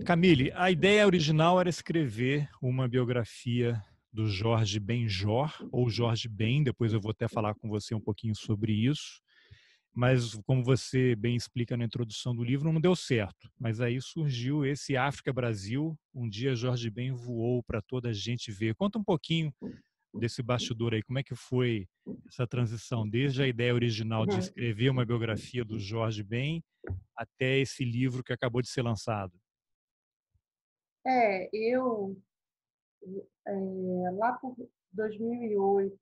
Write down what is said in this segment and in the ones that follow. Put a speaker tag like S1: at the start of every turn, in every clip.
S1: Camille, a ideia original era escrever uma biografia do Jorge Benjor, ou Jorge Ben, depois eu vou até falar com você um pouquinho sobre isso, mas como você bem explica na introdução do livro, não deu certo. Mas aí surgiu esse África Brasil, um dia Jorge Ben voou para toda a gente ver. Conta um pouquinho desse bastidor aí, como é que foi essa transição, desde a ideia original de
S2: Uhum.
S1: escrever uma biografia do Jorge Ben até esse livro que acabou de ser lançado.
S2: Eu, lá por 2008,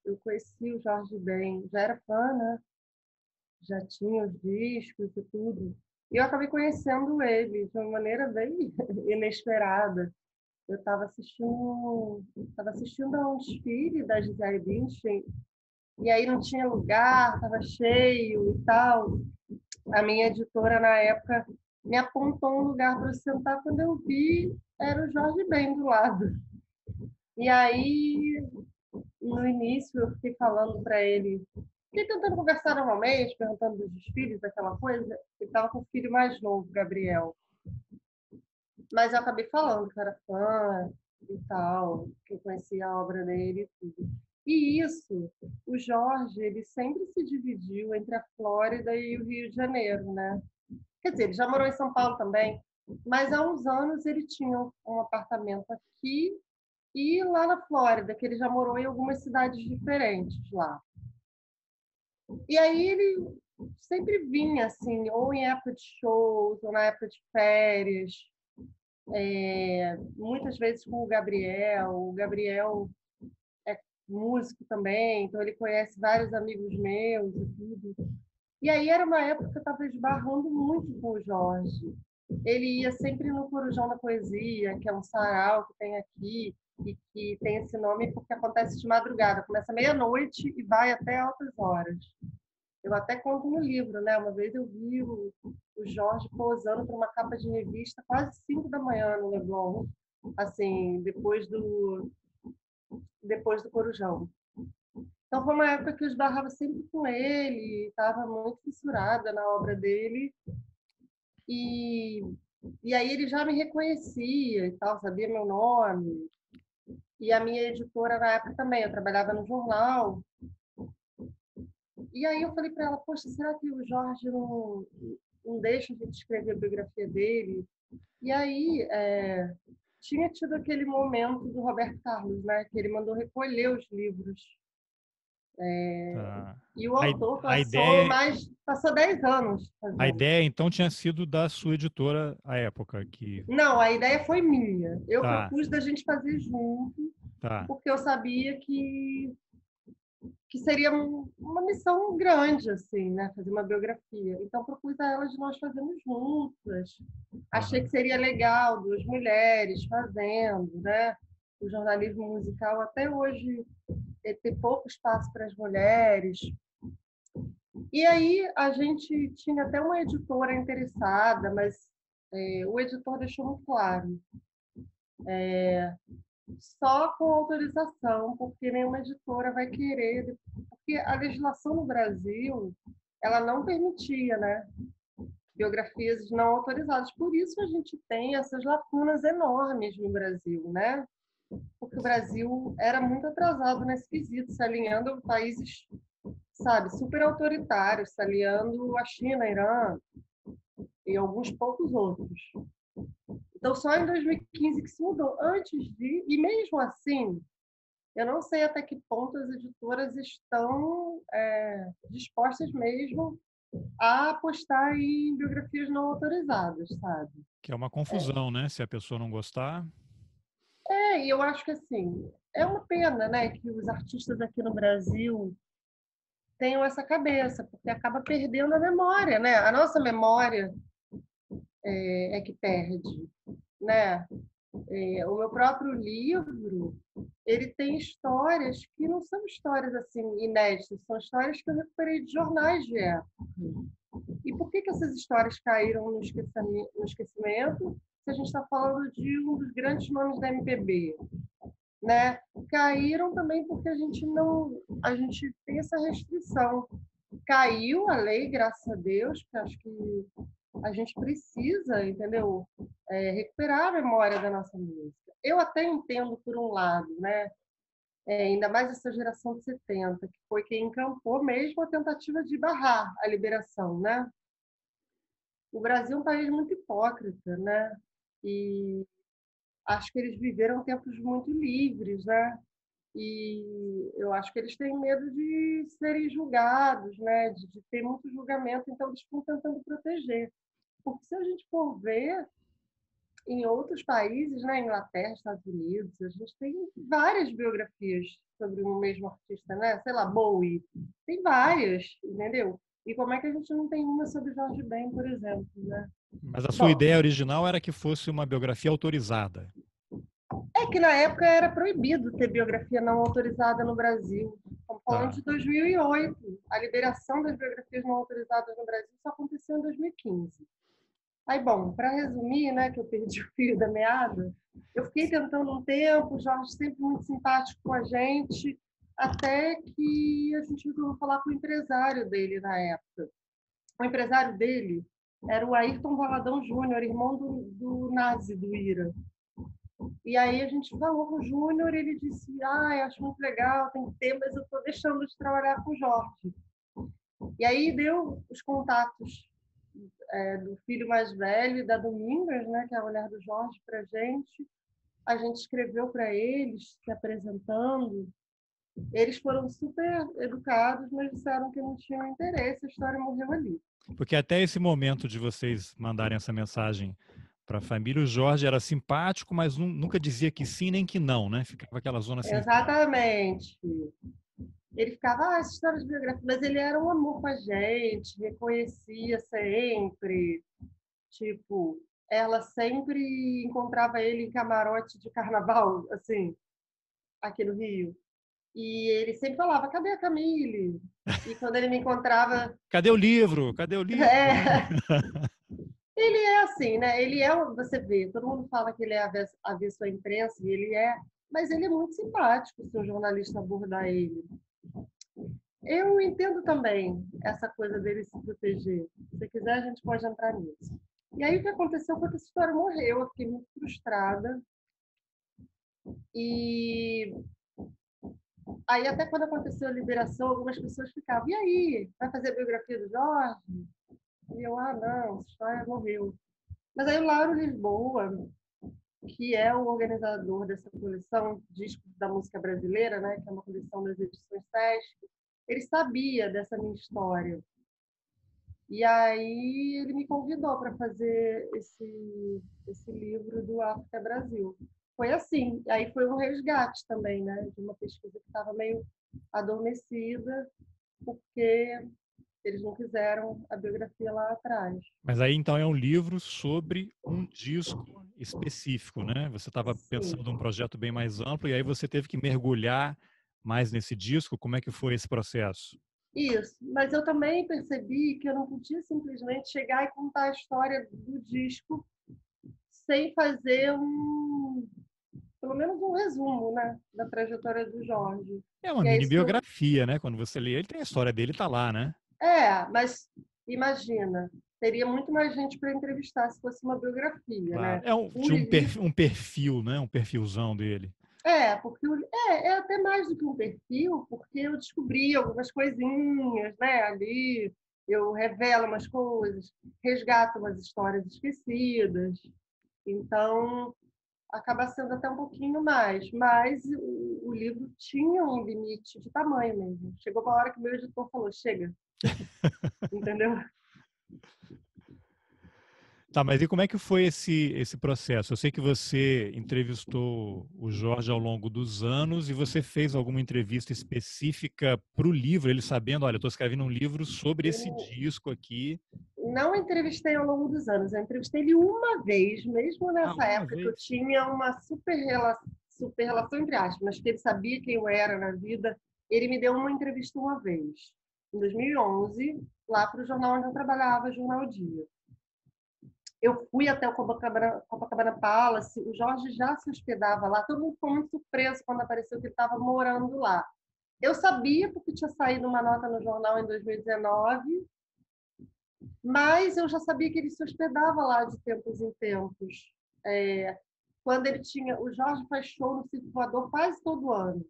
S2: eu conheci o Jorge Ben, já era fã, né? Já tinha os discos e tudo. E eu acabei conhecendo ele de uma maneira bem inesperada. Eu estava assistindo a um desfile da Gisele Bündchen, e aí não tinha lugar, estava cheio e tal. A minha editora, na época, me apontou um lugar para sentar. Quando eu vi, era o Jorge Ben do lado. E aí, no início, eu fiquei falando para ele, fiquei tentando conversar normalmente, perguntando dos desfiles, aquela coisa. Ele estava com o filho mais novo, Gabriel. Mas eu acabei falando que era fã e tal, que eu conhecia a obra dele e tudo. E isso, o Jorge, ele sempre se dividiu entre a Flórida e o Rio de Janeiro, né? Quer dizer, ele já morou em São Paulo também, mas há uns anos ele tinha um apartamento aqui e lá na Flórida, que ele já morou em algumas cidades diferentes lá. E aí ele sempre vinha, assim, ou em época de shows, ou na época de férias, muitas vezes com o Gabriel. O Gabriel é músico também, então ele conhece vários amigos meus e tudo. E aí era uma época que eu estava esbarrando muito com o Jorge. Ele ia sempre no Corujão da Poesia, que é um sarau que tem aqui, e que tem esse nome porque acontece de madrugada. Começa meia-noite e vai até altas horas. Eu até conto no livro, né? Uma vez eu vi o Jorge posando para uma capa de revista quase 5 da manhã no Leblon, assim, depois do Corujão. Então foi uma época que eu esbarrava sempre com ele, estava muito fissurada na obra dele, e, e aí ele já me reconhecia e tal, sabia meu nome. E a minha editora na época também, eu trabalhava no jornal. E aí eu falei para ela, poxa, será que o Jorge não deixa a gente escrever a biografia dele? E aí tinha tido aquele momento do Roberto Carlos, né? Que ele mandou recolher os livros.
S1: Tá.
S2: E o
S1: A,
S2: autor
S1: a ideia,
S2: passou 10 anos
S1: a
S2: fazendo.
S1: ideia então tinha sido da sua editora à época que
S2: Não, a ideia foi minha. Eu
S1: tá,
S2: propus da gente fazer junto,
S1: tá.
S2: porque eu sabia que seria uma missão grande, assim, né? Fazer uma biografia. Então, propus a ela de nós fazermos juntas. Achei que
S1: Aham.
S2: seria legal, duas mulheres fazendo, né? O jornalismo musical até hoje tem pouco espaço para as mulheres. E aí a gente tinha até uma editora interessada, mas o editor deixou muito claro, só com autorização, porque nenhuma editora vai querer, porque a legislação no Brasil, ela não permitia, né, biografias não autorizadas. Por isso a gente tem essas lacunas enormes no Brasil, né? Porque o Brasil era muito atrasado nesse quesito, se alinhando a países, sabe, super autoritários, se aliando a China, Irã e alguns poucos outros. Então, só em 2015 que se mudou. E mesmo assim, eu não sei até que ponto as editoras estão dispostas mesmo a apostar em biografias não autorizadas, sabe?
S1: Que é uma confusão, né? Se a pessoa não gostar.
S2: E eu acho que assim, é uma pena, né, que os artistas aqui no Brasil tenham essa cabeça, porque acaba perdendo a memória, né? A nossa memória é que perde, né? O meu próprio livro, ele tem histórias que não são histórias assim inéditas, são histórias que eu recuperei de jornais de época. E por que essas histórias caíram no esquecimento se a gente está falando de um dos grandes nomes da MPB? Né? Caíram também porque a gente tem essa restrição. Caiu a lei, graças a Deus, que acho que a gente precisa, entendeu? recuperar a memória da nossa música. Eu até entendo por um lado, né? Ainda mais essa geração de 70, que foi quem encampou mesmo a tentativa de barrar a liberação, né? O Brasil é um país muito hipócrita, né? E acho que eles viveram tempos muito livres, né? E eu acho que eles têm medo de serem julgados, né? De ter muito julgamento, então eles estão tentando proteger. Porque se a gente for ver em outros países, né, Inglaterra, Estados Unidos, a gente tem várias biografias sobre o mesmo artista, né? Sei lá, Bowie, tem várias, entendeu? E como é que a gente não tem uma sobre Jorge Ben, por exemplo, né?
S1: Mas a sua
S2: Bom,
S1: ideia original era que fosse uma biografia autorizada.
S2: é que na época era proibido ter biografia não autorizada no Brasil. Estamos falando
S1: Tá.
S2: de 2008. A liberação das biografias não autorizadas no Brasil só aconteceu em 2015. Aí, bom, para resumir, né, que eu perdi o fio da meada, eu fiquei tentando um tempo, o Jorge sempre muito simpático com a gente, até que a gente resolveu falar com o empresário dele na época. O empresário dele era o Ayrton Valadão Júnior, irmão do Nazi, do Ira. E aí a gente falou com o Júnior, ele disse, eu acho muito legal, tem que ter, mas eu estou deixando de trabalhar com o Jorge. E aí deu os contatos do filho mais velho, da Domingas, né, que é a mulher do Jorge, para a gente escreveu para eles, se apresentando. Eles foram super educados, mas disseram que não tinham interesse, a história morreu ali.
S1: Porque até esse momento de vocês mandarem essa mensagem para a família, o Jorge era simpático, mas nunca dizia que sim nem que não, né? Ficava aquela zona cinzenta.
S2: Exatamente. Ele ficava, essa história de biografia, mas ele era um amor com a gente, reconhecia sempre. Tipo, ela sempre encontrava ele em camarote de carnaval, assim, aqui no Rio. E ele sempre falava, cadê a Camille? E quando ele me encontrava,
S1: Cadê o livro? Cadê o livro?
S2: é, ele é assim, né? Ele é, você vê, todo mundo fala que ele é avesso à imprensa, e ele é, mas ele é muito simpático se um jornalista abordar ele. Eu entendo também essa coisa dele se proteger. Se você quiser, a gente pode entrar nisso. E aí o que aconteceu foi que essa história morreu, eu fiquei muito frustrada. E aí até quando aconteceu a liberação, algumas pessoas ficavam, e aí, vai fazer a biografia do Jorge? E eu, não, essa história morreu. Mas aí o Lauro Lisboa, que é o organizador dessa coleção Discos da Música Brasileira, né, que é uma coleção das edições Sesc, ele sabia dessa minha história. E aí ele me convidou para fazer esse livro do África Brasil. Foi assim. Aí foi um resgate também, né, de uma pesquisa que estava meio adormecida, porque eles não quiseram a biografia lá atrás.
S1: Mas aí então é um livro sobre um disco específico, né? Você estava
S2: Sim.
S1: pensando num projeto bem mais amplo e aí você teve que mergulhar mais nesse disco. Como é que foi esse processo?
S2: Isso, mas eu também percebi que eu não podia simplesmente chegar e contar a história do disco sem fazer pelo menos um resumo, né, da trajetória do Jorge.
S1: É uma
S2: E é
S1: mini
S2: isso que
S1: biografia, né? Quando você lê ele, tem a história dele, tá lá, né?
S2: mas imagina, teria muito mais gente para entrevistar se fosse uma biografia,
S1: Claro.
S2: né? O
S1: Tinha
S2: livro
S1: um perfil, né? Um perfilzão dele.
S2: porque é até mais do que um perfil, porque eu descobri algumas coisinhas, né, ali, eu revelo umas coisas, resgato umas histórias esquecidas. Então, acaba sendo até um pouquinho mais, mas o livro tinha um limite de tamanho mesmo. Chegou uma hora que o meu editor falou, chega, entendeu?
S1: Tá, mas e como é que foi esse processo? Eu sei que você entrevistou o Jorge ao longo dos anos e você fez alguma entrevista específica para o livro, ele sabendo, olha, eu estou escrevendo um livro sobre esse disco aqui.
S2: Não entrevistei ao longo dos anos, eu entrevistei ele uma vez, mesmo
S1: Ah,
S2: nessa
S1: uma
S2: época que eu
S1: vez.
S2: tinha uma super relação entre aspas, mas que ele sabia quem eu era na vida, ele me deu uma entrevista uma vez, em 2011, lá para o jornal onde eu trabalhava, Jornal Dia. Eu fui até o Copacabana Palace, o Jorge já se hospedava lá, todo mundo ficou muito surpreso quando apareceu que ele estava morando lá. Eu sabia porque tinha saído uma nota no jornal em 2019, mas eu já sabia que ele se hospedava lá de tempos em tempos. Quando ele tinha... O Jorge faz show no Circo Voador quase todo ano.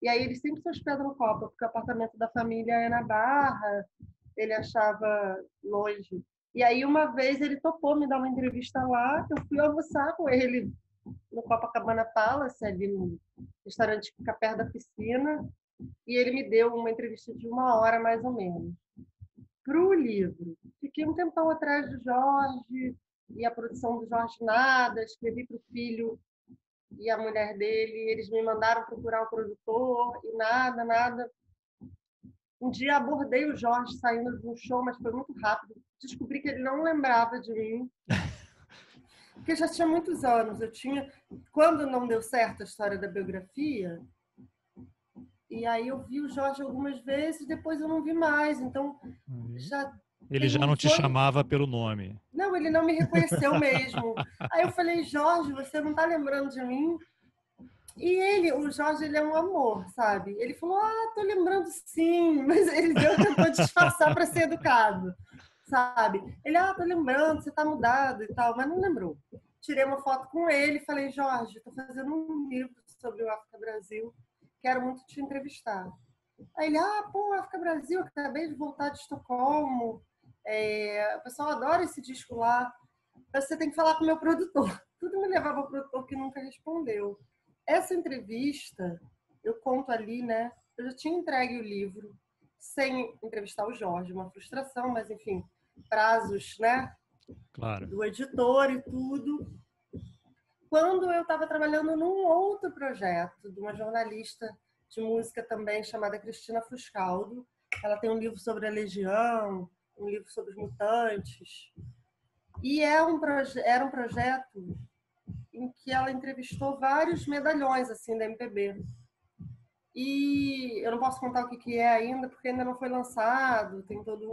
S2: E aí ele sempre se hospeda no Copa, porque o apartamento da família é na Barra, ele achava longe. E aí uma vez ele topou me dar uma entrevista lá, eu fui almoçar com ele no Copacabana Palace, ali no restaurante que fica perto da piscina, e ele me deu uma entrevista de 1 hora, mais ou menos, para o livro. Fiquei um tempão atrás do Jorge, e a produção do Jorge nada, escrevi para o filho e a mulher dele, eles me mandaram procurar o produtor, e nada, nada. Um dia abordei o Jorge saindo de um show, mas foi muito rápido. Descobri que ele não lembrava de mim, porque já tinha muitos anos. Quando não deu certo a história da biografia, e aí eu vi o Jorge algumas vezes, depois eu não vi mais. Então já
S1: Ele já não te
S2: foi...
S1: chamava pelo nome.
S2: Não, ele não me reconheceu mesmo. Aí eu falei, Jorge, você não está lembrando de mim? E o Jorge, ele é um amor, sabe? Ele falou, tô lembrando sim, mas ele tentou disfarçar para ser educado, sabe? Ele, tô lembrando, você tá mudado e tal, mas não lembrou. Tirei uma foto com ele e falei, Jorge, tô fazendo um livro sobre o África Brasil, quero muito te entrevistar. Aí ele, pô, África Brasil, acabei de voltar de Estocolmo, o pessoal adora esse disco lá, você tem que falar com o meu produtor. Tudo me levava ao produtor que nunca respondeu. Essa entrevista, eu conto ali, né? Eu já tinha entregue o livro sem entrevistar o Jorge, uma frustração, mas enfim, prazos, né?
S1: Claro.
S2: Do editor e tudo. Quando eu estava trabalhando num outro projeto de uma jornalista de música também chamada Cristina Fuscaldo. Ela tem um livro sobre a Legião, um livro sobre os Mutantes. E era um projeto em que ela entrevistou vários medalhões assim da MPB. E eu não posso contar o que é ainda, porque ainda não foi lançado, tem toda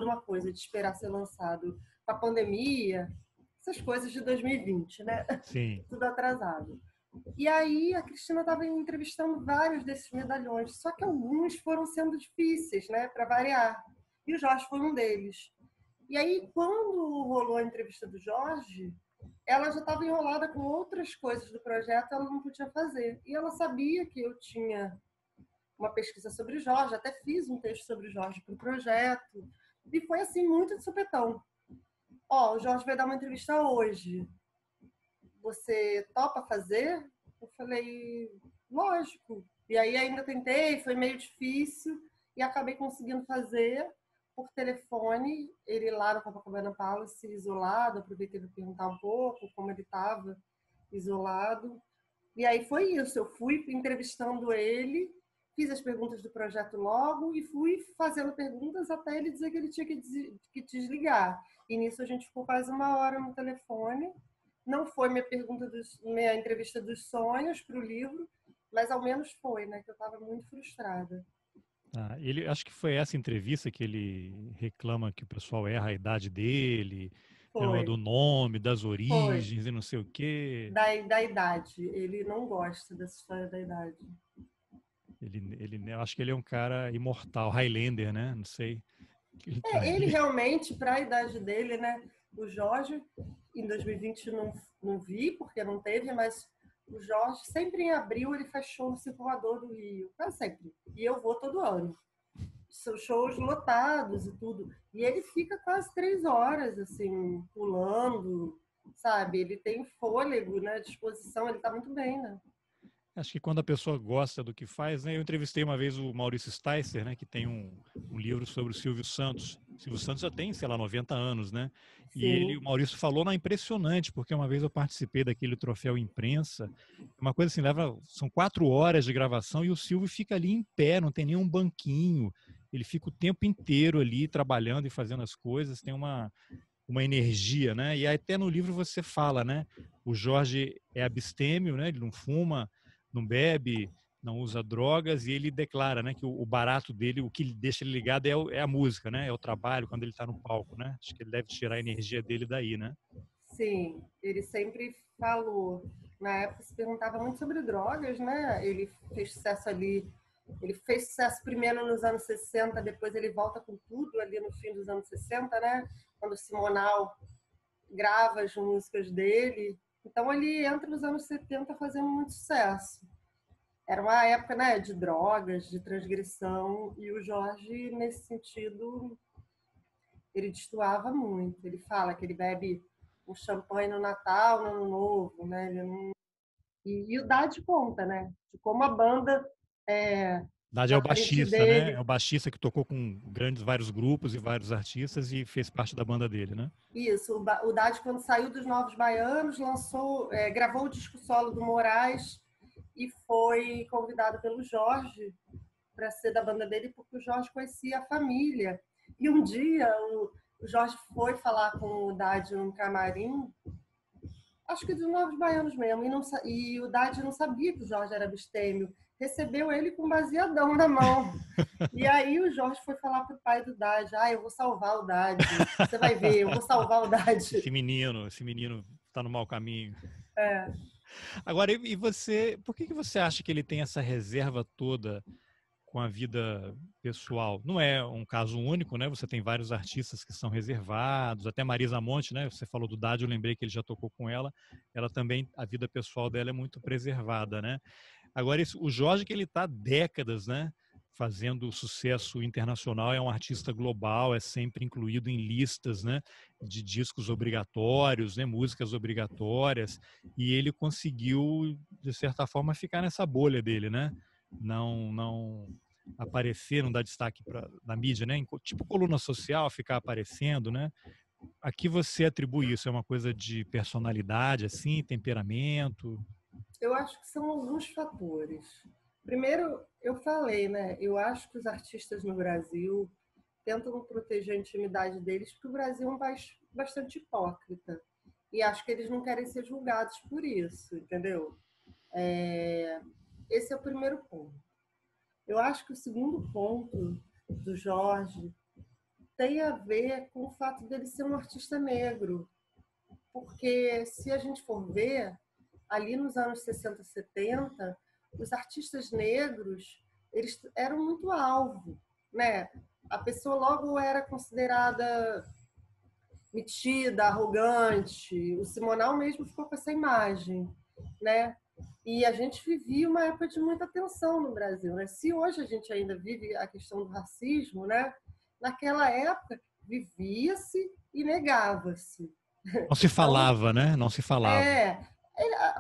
S2: uma coisa de esperar ser lançado. Com a pandemia, essas coisas de 2020, né?
S1: Sim.
S2: Tudo atrasado. E aí a Cristina estava entrevistando vários desses medalhões, só que alguns foram sendo difíceis, né, para variar. E o Jorge foi um deles. E aí, quando rolou a entrevista do Jorge, ela já estava enrolada com outras coisas do projeto, ela não podia fazer. E ela sabia que eu tinha uma pesquisa sobre o Jorge, até fiz um texto sobre o Jorge para o projeto. E foi assim, muito de supetão. O Jorge vai dar uma entrevista hoje. Você topa fazer? Eu falei, lógico. E aí ainda tentei, foi meio difícil, e acabei conseguindo fazer por telefone, ele lá no Copacabana Palace, isolado, aproveitei para perguntar um pouco como ele estava isolado. E aí foi isso, eu fui entrevistando ele, fiz as perguntas do projeto logo e fui fazendo perguntas até ele dizer que ele tinha que desligar. E nisso a gente ficou quase 1 hora no telefone. Não foi minha entrevista dos sonhos para o livro, mas ao menos foi, né? Que eu estava muito frustrada.
S1: Acho que foi essa entrevista que ele reclama que o pessoal erra a idade dele, do nome, das origens e não sei o quê.
S2: Da idade. Ele não gosta dessa história da idade.
S1: Eu acho que ele é um cara imortal, Highlander, né? Não sei.
S2: Ele realmente, para a idade dele, né? O Jorge, em 2020 não vi, porque não teve, mas o Jorge, sempre em abril, ele faz show no Circo Voador do Rio. Sempre. E eu vou todo ano. São shows lotados e tudo. E ele fica quase 3 horas, assim, pulando, sabe? Ele tem fôlego, né? Disposição, ele tá muito bem, né?
S1: Acho que quando a pessoa gosta do que faz, né? Eu entrevistei uma vez o Maurício Sticer, né? Que tem um livro sobre o Silvio Santos. O Silvio Santos já tem, sei lá, 90 anos, né? E o Maurício falou, impressionante, porque uma vez eu participei daquele troféu imprensa, uma coisa assim, são 4 horas de gravação e o Silvio fica ali em pé, não tem nenhum banquinho, ele fica o tempo inteiro ali trabalhando e fazendo as coisas, tem uma energia, né? E até no livro você fala, né? O Jorge é abstêmio, né? Ele não fuma, não bebe, não usa drogas, e ele declara, né, que o barato dele, o que deixa ele ligado é a música, né? É o trabalho, quando ele está no palco, né? Acho que ele deve tirar a energia dele daí, né?
S2: Sim, ele sempre falou. Na época se perguntava muito sobre drogas, né? Ele fez sucesso ali. Ele fez sucesso primeiro nos anos 60, depois ele volta com tudo ali no fim dos anos 60, né? Quando o Simonal grava as músicas dele. Então ele entra nos anos 70 fazendo muito sucesso. Era uma época, né, de drogas, de transgressão, e o Jorge, nesse sentido, ele destoava muito. Ele fala que ele bebe um champanhe no Natal, no Ano Novo, né? Ele não... e o Dade conta, né? De como a banda,
S1: Dade é
S2: na
S1: o
S2: frente
S1: baixista, né? É
S2: dele...
S1: o baixista que tocou com vários grupos e vários artistas e fez parte da banda dele, né?
S2: Isso, o Dade, quando saiu dos Novos Baianos, gravou o disco solo do Moraes e foi convidado pelo Jorge para ser da banda dele, porque o Jorge conhecia a família. E um dia o Jorge foi falar com o Dade num camarim, acho que dos Novos Baianos mesmo, e o Dade não sabia que o Jorge era abstêmio, recebeu ele com um baseadão na mão. E aí o Jorge foi falar pro pai do Dade, eu vou salvar o Dade, você vai ver, eu vou salvar o Dade.
S1: Esse menino tá no mau caminho.
S2: É.
S1: Agora, e você, por que você acha que ele tem essa reserva toda com a vida pessoal? Não é um caso único, né? Você tem vários artistas que são reservados, até Marisa Monte, né? Você falou do Dade, eu lembrei que ele já tocou com ela. Ela também, a vida pessoal dela é muito preservada, né? Agora, o Jorge, que ele está há décadas, né? Fazendo sucesso internacional, é um artista global, é sempre incluído em listas, né, de discos obrigatórios, né, músicas obrigatórias, e ele conseguiu, de certa forma, ficar nessa bolha dele, né? Não aparecer, não dar destaque na mídia, né? Tipo coluna social, ficar aparecendo, né? A que você atribui isso? É uma coisa de personalidade, assim, temperamento?
S2: Eu acho que são alguns fatores. Primeiro, eu falei, né? Eu acho que os artistas no Brasil tentam proteger a intimidade deles, porque o Brasil é um país bastante hipócrita. E acho que eles não querem ser julgados por isso, entendeu? Esse é o primeiro ponto. Eu acho que o segundo ponto do Jorge tem a ver com o fato dele ser um artista negro. Porque se a gente for ver, ali nos anos 60, 70, os artistas negros, eles eram muito alvo, né? A pessoa logo era considerada metida, arrogante. O Simonal mesmo ficou com essa imagem, né? E a gente vivia uma época de muita tensão no Brasil, né? Se hoje a gente ainda vive a questão do racismo, né? Naquela época vivia-se e negava-se.
S1: Não se
S2: Então,
S1: falava, né? Não se falava.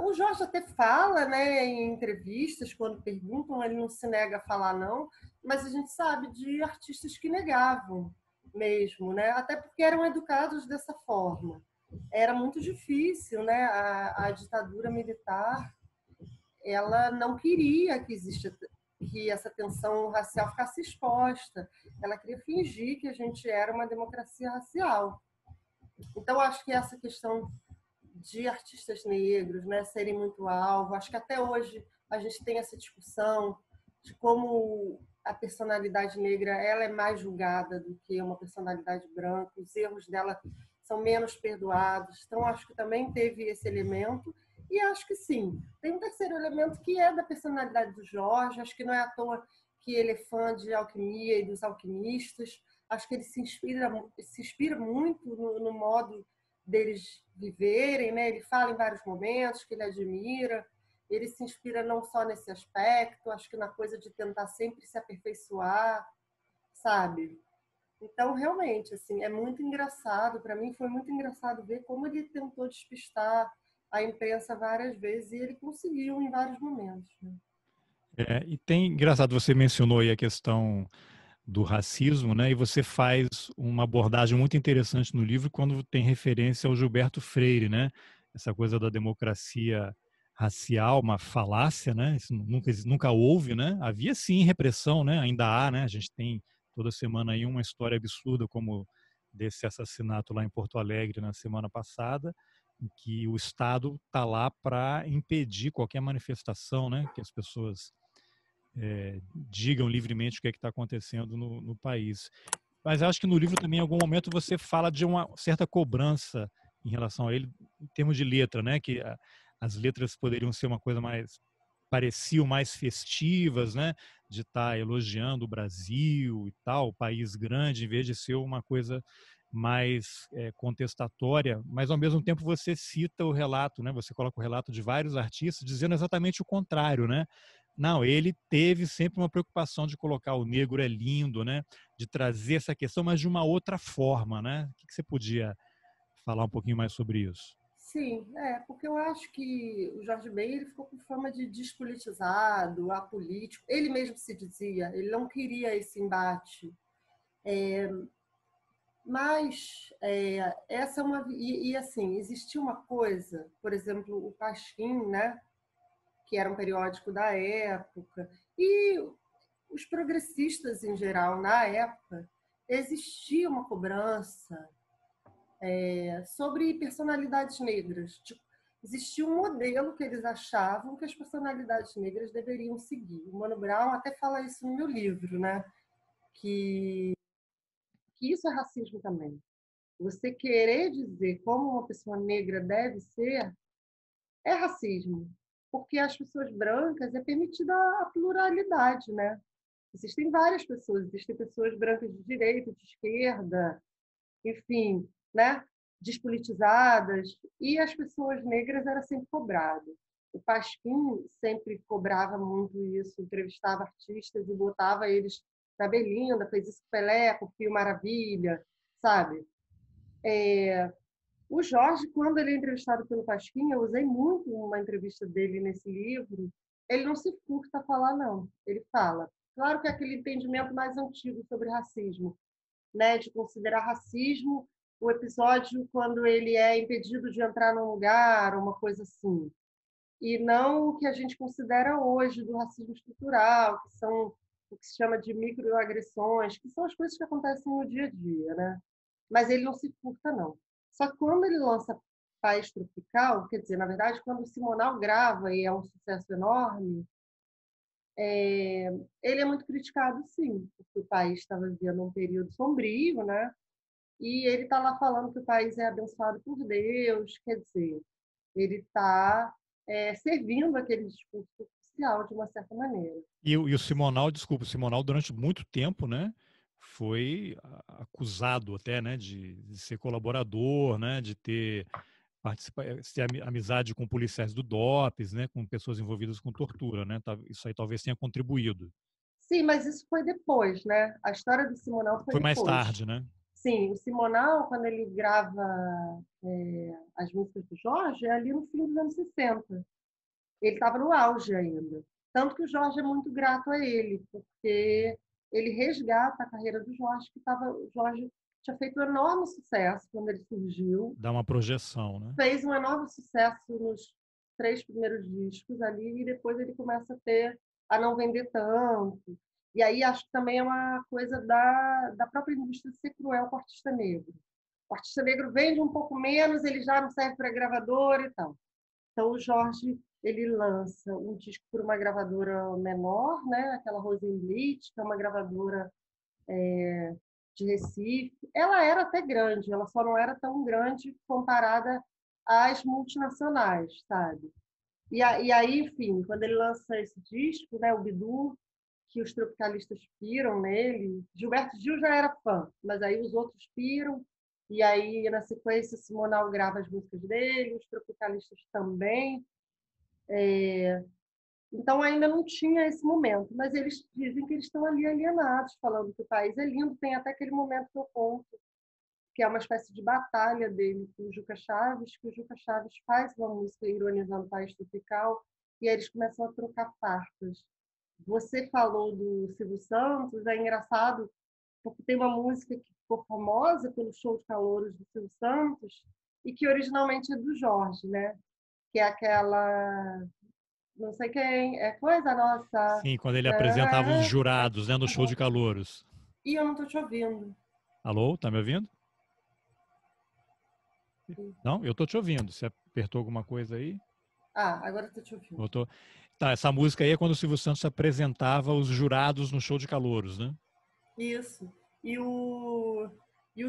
S2: o Jorge até fala, né, em entrevistas, quando perguntam, ele não se nega a falar não, mas a gente sabe de artistas que negavam mesmo, né? Até porque eram educados dessa forma. Era muito difícil, né? A ditadura militar, ela não queria que essa tensão racial ficasse exposta. Ela queria fingir que a gente era uma democracia racial. Então, acho que essa questão de artistas negros, né, serem muito alvo. Acho que até hoje a gente tem essa discussão de como a personalidade negra ela é mais julgada do que uma personalidade branca. Os erros dela são menos perdoados. Então, acho que também teve esse elemento. E acho que sim. Tem um terceiro elemento que é da personalidade do Jorge. Acho que não é à toa que ele é fã de alquimia e dos alquimistas. Acho que ele se inspira muito no modo deles viverem, né? Ele fala em vários momentos que ele admira, ele se inspira não só nesse aspecto, acho que na coisa de tentar sempre se aperfeiçoar, sabe? Então, realmente, assim, é muito engraçado, para mim foi muito engraçado ver como ele tentou despistar a imprensa várias vezes e ele conseguiu em vários momentos, né?
S1: E tem, engraçado, você mencionou aí a questão do racismo, né? E você faz uma abordagem muito interessante no livro quando tem referência ao Gilberto Freire, né? Essa coisa da democracia racial, uma falácia, né? Isso nunca houve, né? Havia sim repressão, né? Ainda há, né? A gente tem toda semana aí uma história absurda como desse assassinato lá em Porto Alegre na semana passada, em que o Estado está lá para impedir qualquer manifestação, né? Que as pessoas digam livremente o que é que está acontecendo no país. Mas acho que no livro também, em algum momento, você fala de uma certa cobrança em relação a ele, em termos de letra, né? Que as letras poderiam ser uma coisa mais, pareciam mais festivas, né? De estar elogiando o Brasil e tal, o país grande, em vez de ser uma coisa mais contestatória, mas ao mesmo tempo você cita o relato, né? Você coloca o relato de vários artistas dizendo exatamente o contrário, né? Não, ele teve sempre uma preocupação de colocar o negro é lindo, né? De trazer essa questão, mas de uma outra forma, né? O que você podia falar um pouquinho mais sobre isso?
S2: Sim, porque eu acho que o Jorge Ben ele ficou com fama de despolitizado, apolítico. Ele mesmo se dizia, ele não queria esse embate. Mas essa é uma e assim existia uma coisa, por exemplo, o Pasquim, né, que era um periódico da época, e os progressistas em geral na época existia uma cobrança sobre personalidades negras. Tipo, existia um modelo que eles achavam que as personalidades negras deveriam seguir. O Mano Brown até fala isso no meu livro, né? Que isso é racismo também. Você querer dizer como uma pessoa negra deve ser é racismo, porque as pessoas brancas é permitida a pluralidade, né? Existem várias pessoas, existem pessoas brancas de direita, de esquerda, enfim, né? Despolitizadas, e as pessoas negras era sempre cobrado. O Pasquim sempre cobrava muito isso, entrevistava artistas e botava eles na berlinda, fez isso com o Pelé, com o Fio Maravilha, sabe? O Jorge, quando ele é entrevistado pelo Pasquim, eu usei muito uma entrevista dele nesse livro, ele não se furta a falar, não. Ele fala. Claro que é aquele entendimento mais antigo sobre racismo, né, de considerar racismo o episódio quando ele é impedido de entrar num lugar, uma coisa assim. E não o que a gente considera hoje do racismo estrutural, que são o que se chama de microagressões, que são as coisas que acontecem no dia a dia, né? Mas ele não se furta, não. Só que quando ele lança País Tropical, quer dizer, na verdade, quando o Simonal grava e é um sucesso enorme, ele é muito criticado, sim, porque o país estava vivendo um período sombrio, né? E ele está lá falando que o país é abençoado por Deus, quer dizer, ele está servindo aquele discurso oficial de uma certa maneira.
S1: E o Simonal, desculpa, o Simonal durante muito tempo, né, foi acusado até, né, de ser colaborador, né, de ter amizade com policiais do DOPS, né, com pessoas envolvidas com tortura, né? Isso aí talvez tenha contribuído.
S2: Sim, mas isso foi depois, né? A história do Simonal foi
S1: Foi mais
S2: depois.
S1: tarde, né?
S2: Sim, o Simonal, quando ele grava as músicas do Jorge, é ali no fim dos anos 60. Ele estava no auge ainda. Tanto que o Jorge é muito grato a ele, porque ele resgata a carreira do Jorge, o Jorge tinha feito um enorme sucesso quando ele surgiu,
S1: Dá uma projeção, né?
S2: fez um enorme sucesso nos 3 primeiros discos ali, e depois ele começa a não vender tanto. E aí acho que também é uma coisa da própria indústria ser cruel com o artista negro. O artista negro vende um pouco menos, ele já não serve para gravadora e tal. Então o Jorge ele lança um disco por uma gravadora menor, né? Aquela Rosenblit, que é uma gravadora de Recife. Ela era até grande, ela só não era tão grande comparada às multinacionais, sabe? E aí, enfim, quando ele lança esse disco, né, o Bidu, que os tropicalistas piram nele, Gilberto Gil já era fã, mas aí os outros piram, e aí na sequência Simonal grava as músicas dele, os tropicalistas também. Então ainda não tinha esse momento, mas eles dizem que eles estão ali alienados, falando que o país é lindo. Tem até aquele momento que eu conto, que é uma espécie de batalha dele com o Juca Chaves, que o Juca Chaves faz uma música ironizando o país tropical, e aí eles começam a trocar farpas. Você falou do Silvio Santos, é engraçado, porque tem uma música que ficou famosa pelo show de calouros do Silvio Santos, e que originalmente é do Jorge, né? Que é aquela não sei quem, é coisa nossa.
S1: Sim, quando ele apresentava os jurados, né, no show de calouros.
S2: E eu não estou te ouvindo.
S1: Alô, tá me ouvindo? Não, eu tô te ouvindo. Você apertou alguma coisa aí?
S2: Ah, agora estou te ouvindo.
S1: Botou... Tá, essa música aí é quando o Silvio Santos apresentava os jurados no show de calouros, né?
S2: Isso. E o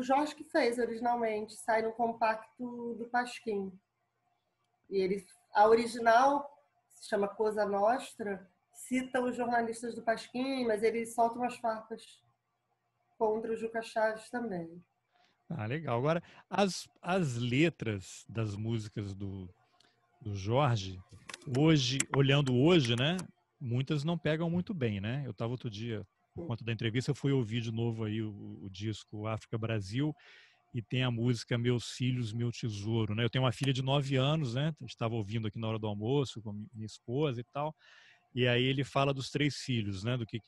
S2: Jorge que fez originalmente, sai no compacto do Pasquim. E a original se chama Cosa Nostra, cita os jornalistas do Pasquim, mas ele solta umas farpas contra o Juca Chaves também.
S1: Ah, legal. Agora, as letras das músicas do Jorge, hoje, olhando hoje, né? Muitas não pegam muito bem, né? Eu estava outro dia, por conta da entrevista, eu fui ouvir de novo aí o disco África Brasil e tem a música Meus Filhos, Meu Tesouro, né? Eu tenho uma filha de 9 anos, né? Estava ouvindo aqui na hora do almoço com minha esposa e tal. E aí ele fala dos 3 filhos, né? Do o que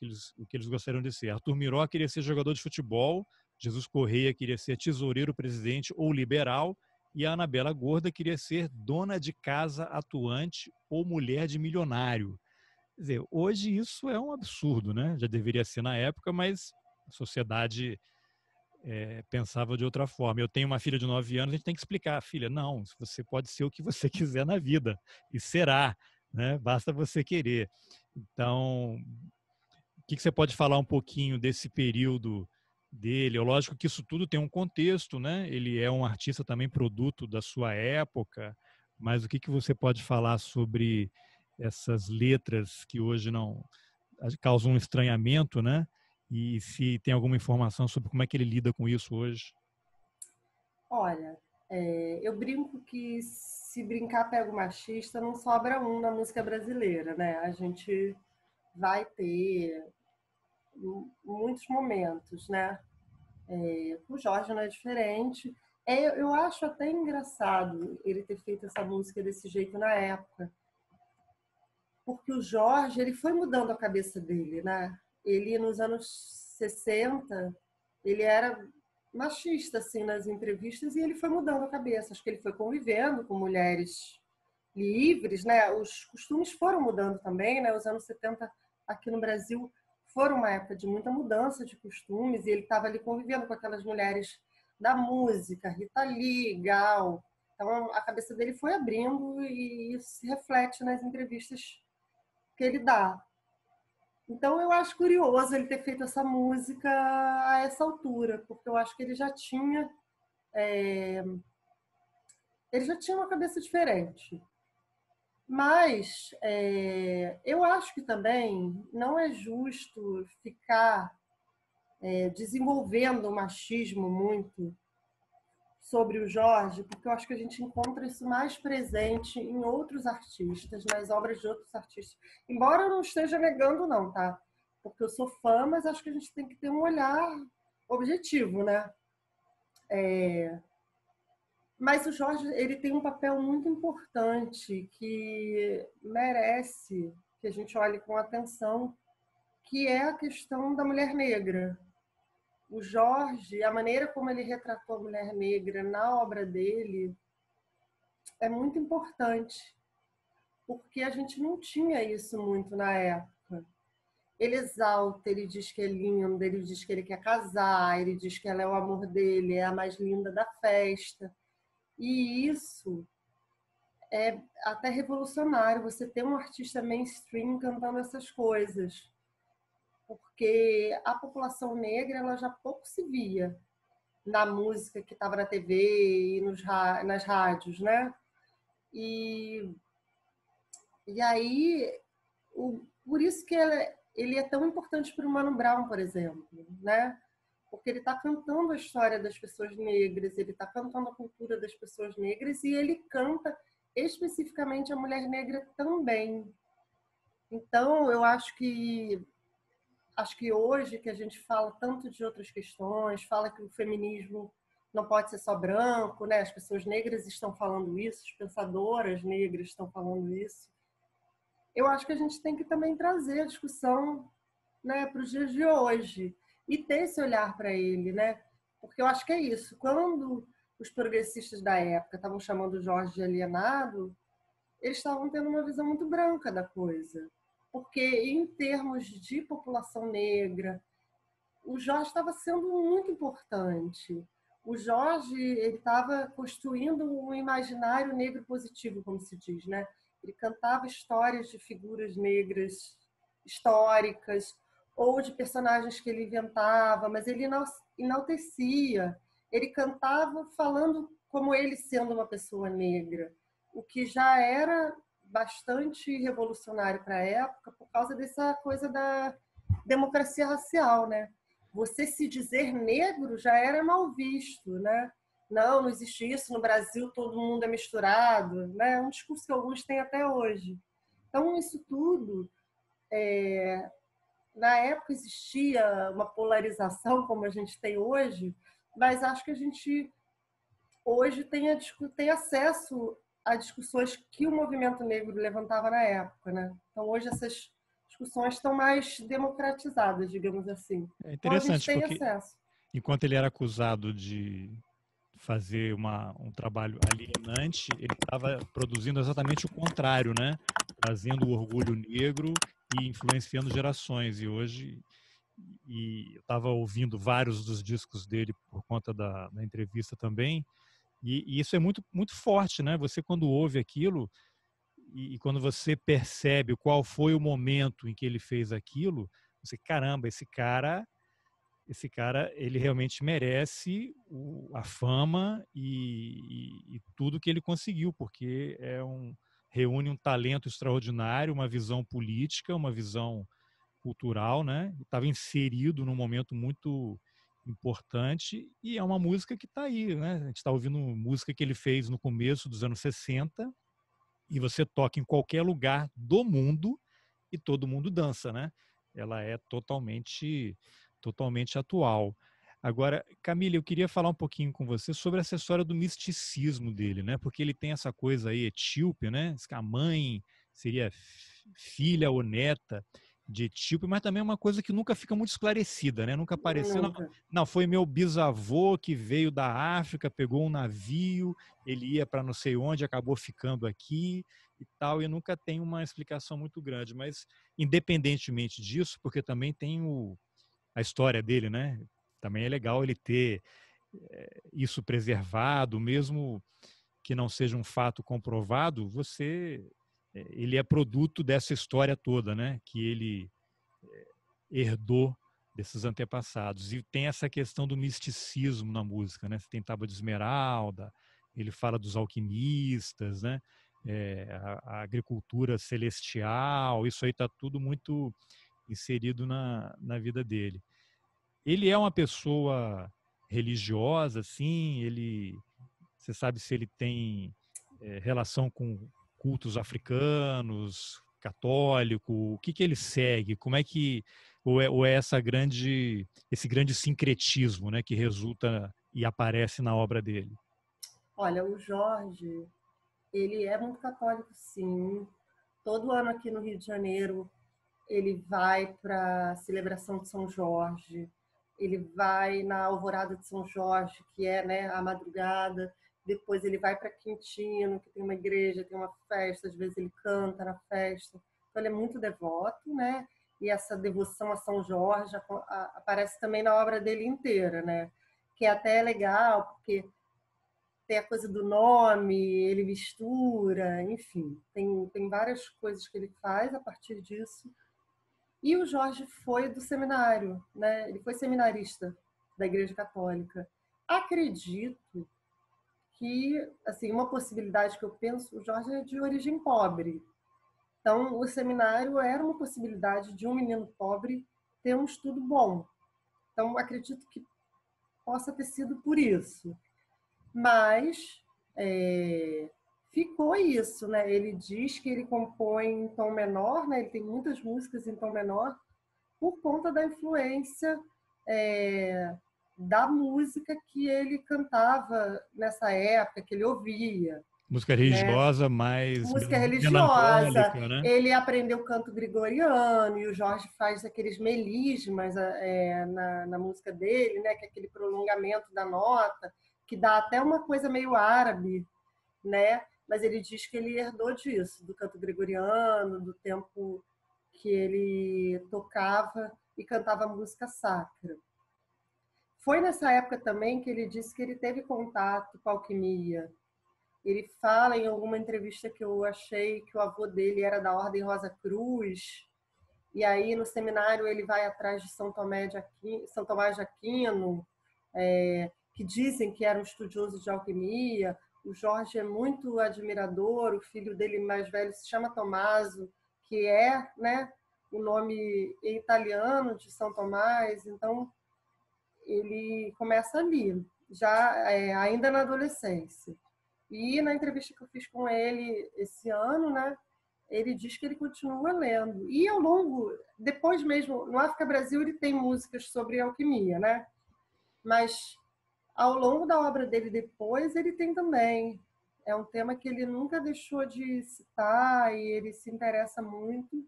S1: eles gostariam de ser. Arthur Miró queria ser jogador de futebol, Jesus Correia queria ser tesoureiro, presidente ou liberal, e a Anabela Gorda queria ser dona de casa atuante ou mulher de milionário. Quer dizer, hoje isso é um absurdo, né? Já deveria ser na época, mas a sociedade pensava de outra forma. Eu tenho uma filha de 9 anos, a gente tem que explicar, filha, não, você pode ser o que você quiser na vida, e será, né? Basta você querer. Então, o que você pode falar um pouquinho desse período dele? Lógico que isso tudo tem um contexto, né? Ele é um artista também produto da sua época, mas o que você pode falar sobre essas letras que hoje não causam um estranhamento, né? E se tem alguma informação sobre como é que ele lida com isso hoje?
S2: Olha, eu brinco que se brincar pega o machista, não sobra um na música brasileira, né? A gente vai ter muitos momentos, né? O Jorge não é diferente. Eu acho até engraçado ele ter feito essa música desse jeito na época, porque o Jorge ele foi mudando a cabeça dele, né? Ele nos anos 60 ele era machista assim nas entrevistas e ele foi mudando a cabeça. Acho que ele foi convivendo com mulheres livres, né? Os costumes foram mudando também, né? Os anos 70 aqui no Brasil foram uma época de muita mudança de costumes e ele estava ali convivendo com aquelas mulheres da música, Rita Lee, Gal. Então a cabeça dele foi abrindo e isso se reflete nas entrevistas que ele dá. Então eu acho curioso ele ter feito essa música a essa altura, porque eu acho que ele já tinha uma cabeça diferente. Mas eu acho que também não é justo ficar desenvolvendo o machismo muito sobre o Jorge, porque eu acho que a gente encontra isso mais presente em outros artistas, nas obras de outros artistas. Embora eu não esteja negando, não, tá? Porque eu sou fã, mas acho que a gente tem que ter um olhar objetivo, né? Mas o Jorge ele tem um papel muito importante que merece que a gente olhe com atenção, que é a questão da mulher negra. O Jorge, a maneira como ele retratou a mulher negra na obra dele é muito importante, porque a gente não tinha isso muito na época. Ele exalta, ele diz que é linda, ele diz que ele quer casar, ele diz que ela é o amor dele, é a mais linda da festa. E isso é até revolucionário, você ter um artista mainstream cantando essas coisas, porque a população negra ela já pouco se via na música que estava na TV e nas rádios, né? E, e aí, por isso que ele é tão importante para o Mano Brown, por exemplo, né? Porque ele está cantando a história das pessoas negras, ele está cantando a cultura das pessoas negras e ele canta especificamente a mulher negra também. Então, eu acho que hoje que a gente fala tanto de outras questões, fala que o feminismo não pode ser só branco, né? As pessoas negras estão falando isso, as pensadoras negras estão falando isso. Eu acho que a gente tem que também trazer a discussão, né, para os dias de hoje e ter esse olhar para ele, né? Porque eu acho que é isso. Quando os progressistas da época estavam chamando o Jorge de alienado, eles estavam tendo uma visão muito branca da coisa. Porque, em termos de população negra, o Jorge estava sendo muito importante. O Jorge ele estava construindo um imaginário negro positivo, como se diz, né? Ele cantava histórias de figuras negras históricas ou de personagens que ele inventava, mas ele enaltecia. Ele cantava falando como ele sendo uma pessoa negra, o que já era bastante revolucionário para a época por causa dessa coisa da democracia racial, né? você se dizer negro já era mal visto, né? Não, não existe isso, no Brasil todo mundo é misturado, né? É um discurso que alguns têm até hoje. Então, isso tudo, na época existia uma polarização como a gente tem hoje, mas acho que a gente hoje tem acesso a discussões que o movimento negro levantava na época, né? Então, hoje essas discussões estão mais democratizadas, digamos assim.
S1: É
S2: Então, a gente
S1: interessante,
S2: tem
S1: porque
S2: acesso.
S1: enquanto ele era acusado de fazer um trabalho alienante, ele estava produzindo exatamente o contrário, né? Trazendo o orgulho negro e influenciando gerações. E eu estava ouvindo vários dos discos dele por conta da entrevista também, e isso é muito, muito forte, né? Você, quando ouve aquilo e quando você percebe qual foi o momento em que ele fez aquilo, você, caramba, esse cara, ele realmente merece a fama e tudo que ele conseguiu, porque reúne um talento extraordinário, uma visão política, uma visão cultural, né? Estava inserido num momento muito importante e é uma música que está aí, né? A gente está ouvindo música que ele fez no começo dos anos 60 e você toca em qualquer lugar do mundo e todo mundo dança, né? Ela é totalmente atual. Agora, Camila, eu queria falar um pouquinho com você sobre essa história do misticismo dele, né? Porque ele tem essa coisa aí etíope, né? Diz que a mãe seria filha ou neta de etíope, mas também é uma coisa que nunca fica muito esclarecida, né? Nunca apareceu. Não,
S2: Nunca.
S1: não, foi meu bisavô que veio da África, pegou um navio, ele ia para não sei onde, acabou ficando aqui e tal, e nunca tem uma explicação muito grande. Mas, independentemente disso, porque também tem a história dele, né? Também é legal ele ter isso preservado, mesmo que não seja um fato comprovado, ele é produto dessa história toda, né? Que ele herdou desses antepassados. E tem essa questão do misticismo na música, né? Você tem Tábua de Esmeralda, ele fala dos alquimistas, né? A agricultura celestial, isso aí está tudo muito inserido na vida dele. Ele é uma pessoa religiosa, assim, você sabe se ele tem relação com cultos africanos, católico, o que ele segue, como é que, ou é esse grande sincretismo, né, que resulta e aparece na obra dele?
S2: Olha, o Jorge, ele é muito católico, sim. Todo ano aqui no Rio de Janeiro, ele vai para a celebração de São Jorge, ele vai na Alvorada de São Jorge, que é, né, a madrugada, depois ele vai para Quintino, que tem uma igreja, tem uma festa, às vezes ele canta na festa. Então ele é muito devoto, né? E essa devoção a São Jorge aparece também na obra dele inteira, né? Que é até legal, porque tem a coisa do nome, ele mistura, enfim, tem várias coisas que ele faz a partir disso. E o Jorge foi do seminário, né? Ele foi seminarista da Igreja Católica. Acredito que, assim, uma possibilidade que eu penso, o Jorge é de origem pobre. Então, o seminário era uma possibilidade de um menino pobre ter um estudo bom. Então, acredito que possa ter sido por isso. Mas ficou isso, né? Ele diz que ele compõe em tom menor, né? Ele tem muitas músicas em tom menor, por conta da influência da música que ele cantava nessa época, que ele ouvia,
S1: Música
S2: né?
S1: religiosa mais
S2: Música religiosa,
S1: melancólica, né?
S2: ele aprendeu canto gregoriano, e o Jorge faz aqueles melismas na música dele, né? Que é aquele prolongamento da nota, que dá até uma coisa meio árabe, né? Mas ele diz que ele herdou disso, do canto gregoriano, do tempo que ele tocava e cantava música sacra. Foi nessa época também que ele disse que ele teve contato com a alquimia. Ele fala em alguma entrevista que eu achei que o avô dele era da Ordem Rosa Cruz, e aí no seminário ele vai atrás de São Tomás de Aquino, que dizem que era um estudioso de alquimia. O Jorge é muito admirador, o filho dele mais velho se chama Tommaso, que é, né, o nome italiano de São Tomás. Então, ele começa ali, já ainda na adolescência. E na entrevista que eu fiz com ele esse ano, né, ele diz que ele continua lendo. E ao longo, depois mesmo, no África Brasil ele tem músicas sobre alquimia, né? Mas ao longo da obra dele depois, ele tem também. É um tema que ele nunca deixou de citar e ele se interessa muito.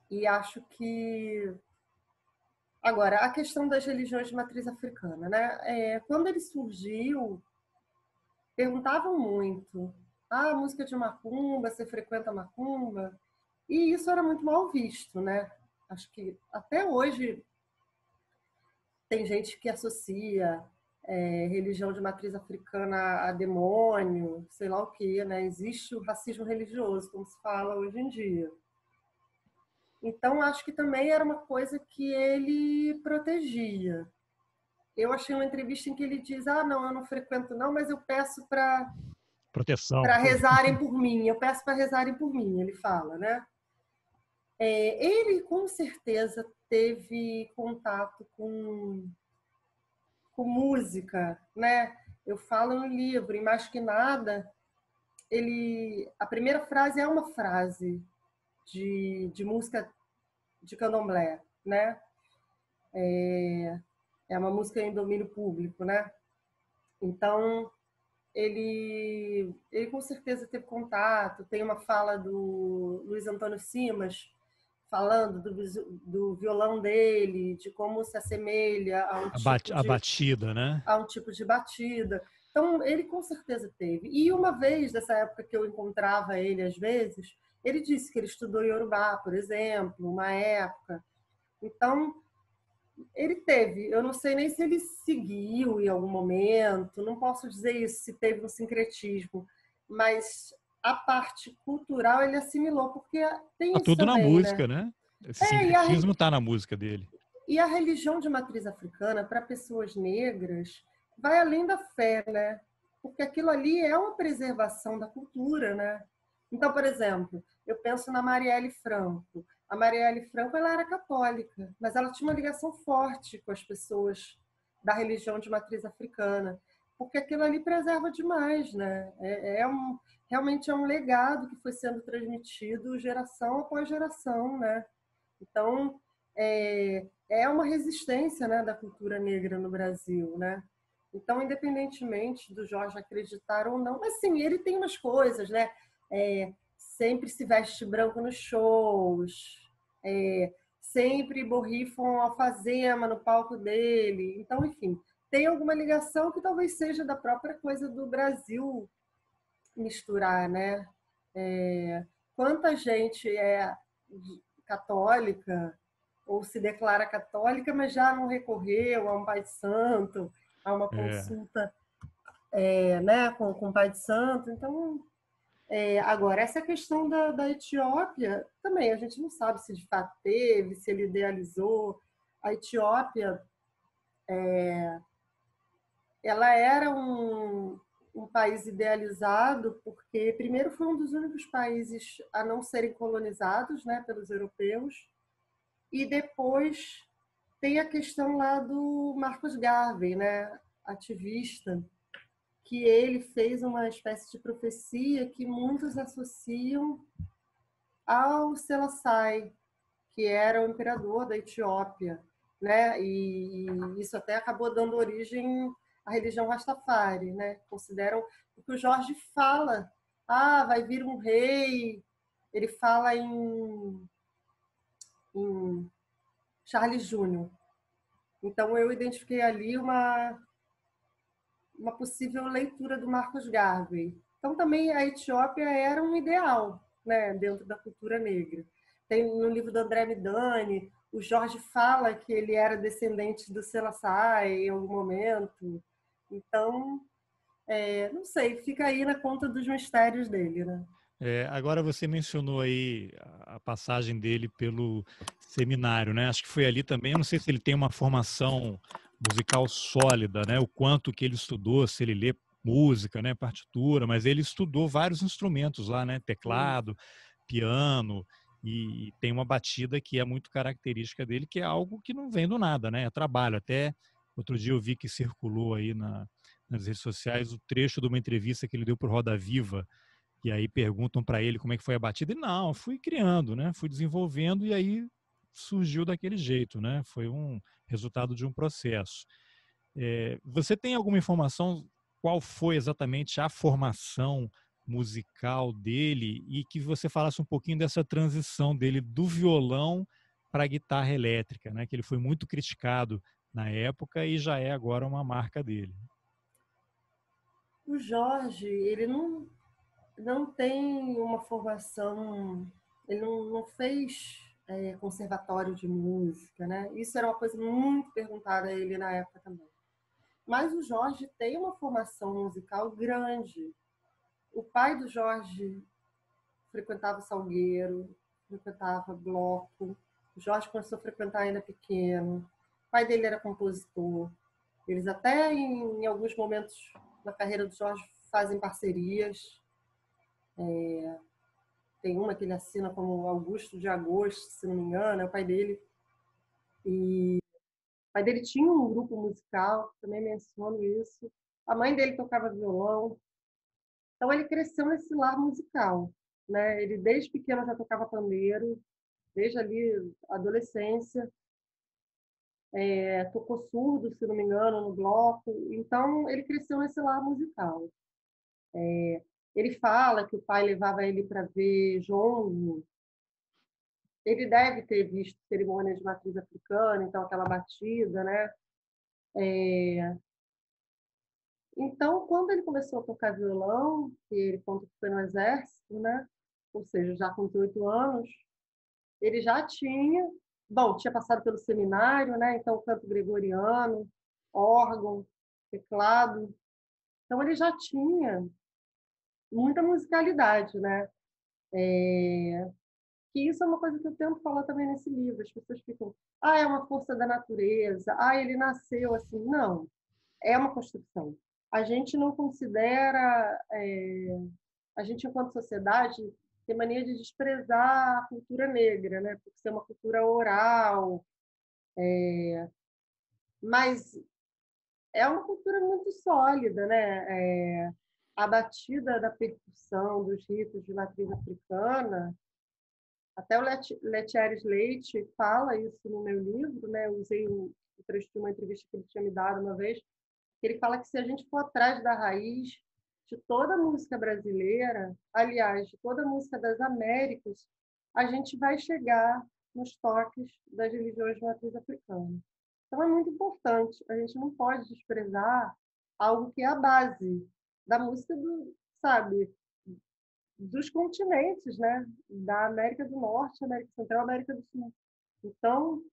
S2: E acho que... Agora, a questão das religiões de matriz africana, né? Quando ele surgiu, perguntavam muito: ah, música de macumba, você frequenta macumba? E isso era muito mal visto, né? Acho que até hoje tem gente que associa religião de matriz africana a demônio, sei lá o quê, né? Existe o racismo religioso, como se fala hoje em dia. Então, acho que também era uma coisa que ele protegia. Eu achei uma entrevista em que ele diz: ah, não, eu não frequento não, mas eu peço para
S1: Proteção.
S2: rezarem por mim, eu peço para rezarem por mim, ele fala, né? Ele, com certeza, teve contato com música, né? Eu falo no livro, e mais que nada, a primeira frase é uma frase de música de candomblé, né? É uma música em domínio público, né? Então, ele com certeza teve contato. Tem uma fala do Luiz Antônio Simas falando do violão dele, de como se assemelha a
S1: a batida, né?
S2: A um tipo de batida. Então, ele com certeza teve. E uma vez, dessa época que eu encontrava ele às vezes, ele disse que ele estudou Yorubá, por exemplo, uma época. Então, ele teve. Eu não sei nem se ele seguiu em algum momento, não posso dizer isso, se teve um sincretismo, mas a parte cultural ele assimilou, porque tem isso
S1: tudo
S2: também,
S1: na música, né? Esse sincretismo está na música dele.
S2: E a religião de matriz africana, para pessoas negras, vai além da fé, né? Porque aquilo ali é uma preservação da cultura, né? Então, por exemplo, eu penso na Marielle Franco. A Marielle Franco, ela era católica, mas ela tinha uma ligação forte com as pessoas da religião de matriz africana, porque aquilo ali preserva demais, né? Realmente é um legado que foi sendo transmitido geração após geração, né? Então, é uma resistência, né, da cultura negra no Brasil, né? Então, independentemente do Jorge acreditar ou não, mas sim, ele tem umas coisas, né? Sempre se veste branco nos shows, sempre borrifam alfazema no palco dele. Então, enfim, tem alguma ligação que talvez seja da própria coisa do Brasil misturar, né? Quanta gente é católica ou se declara católica, mas já não recorreu a um pai de santo, a uma consulta né, com o pai de santo. Então, agora, essa questão da Etiópia, também a gente não sabe se de fato teve, se ele idealizou. A Etiópia, ela era um país idealizado porque, primeiro, foi um dos únicos países a não serem colonizados, né, pelos europeus, e depois tem a questão lá do Marcus Garvey, né, ativista, que ele fez uma espécie de profecia que muitos associam ao Selassie, que era o imperador da Etiópia, né? E isso até acabou dando origem à religião Rastafari, né? Consideram, porque o Jorge fala, vai vir um rei, ele fala em Charles Júnior. Então eu identifiquei ali uma possível leitura do Marcus Garvey. Então também a Etiópia era um ideal, né, dentro da cultura negra. Tem no livro do André Midani, o Jorge fala que ele era descendente do Selassie em algum momento. Então, não sei, fica aí na conta dos mistérios dele, né?
S1: Agora você mencionou aí a passagem dele pelo seminário, né? Acho que foi ali também. Eu não sei se ele tem uma formação musical sólida, né? O quanto que ele estudou, se ele lê música, né? Partitura, mas ele estudou vários instrumentos lá, né? Teclado, piano. e tem uma batida que é muito característica dele, que é algo que não vem do nada, né? É trabalho. Até outro dia eu vi que circulou aí nas redes sociais o trecho de uma entrevista que ele deu para o Roda Viva, e aí perguntam para ele como é que foi a batida, e não, fui criando, né? Fui desenvolvendo e aí surgiu daquele jeito, né? Foi um resultado de um processo. Você tem alguma informação qual foi exatamente a formação musical dele e que você falasse um pouquinho dessa transição dele do violão para a guitarra elétrica, né? Que ele foi muito criticado na época e já é agora uma marca dele.
S2: O Jorge, ele não tem uma formação, ele não fez conservatório de música, né? Isso era uma coisa muito perguntada a ele na época também. Mas o Jorge tem uma formação musical grande. O pai do Jorge frequentava o Salgueiro, frequentava bloco. O Jorge começou a frequentar ainda pequeno. O pai dele era compositor. Eles até, em alguns momentos na carreira do Jorge, fazem parcerias. Tem uma que ele assina como Augusto de Agosto, se não me engano, é o pai dele. E o pai dele tinha um grupo musical, também menciono isso. A mãe dele tocava violão. Então ele cresceu nesse lar musical, né? Ele desde pequeno já tocava pandeiro, desde ali a adolescência. Tocou surdo, se não me engano, no bloco. Então ele cresceu nesse lar musical. Ele fala que o pai levava ele para ver jongo. Ele deve ter visto cerimônias de matriz africana, então aquela batida, né? Então, quando ele começou a tocar violão, que ele conta que foi no exército, né? Ou seja, já com 18 anos, ele já tinha passado pelo seminário, né? Então, canto gregoriano, órgão, teclado. Então, ele já tinha muita musicalidade, né? Que isso é uma coisa que eu tento falar também nesse livro. As pessoas ficam, é uma força da natureza, ele nasceu assim. Não, é uma construção. A gente não considera, a gente enquanto sociedade tem mania de desprezar a cultura negra, né? Por ser uma cultura oral, mas é uma cultura muito sólida, né? A batida da percussão dos ritos de matriz africana. Até o Letieres Leite fala isso no meu livro, né? Eu usei o trecho de uma entrevista que ele tinha me dado uma vez, que ele fala que se a gente for atrás da raiz de toda a música brasileira, aliás, de toda a música das Américas, a gente vai chegar nos toques das religiões de matriz africana. Então é muito importante, a gente não pode desprezar algo que é a base da música sabe, dos continentes, né? Da América do Norte, América Central, América do Sul. Então,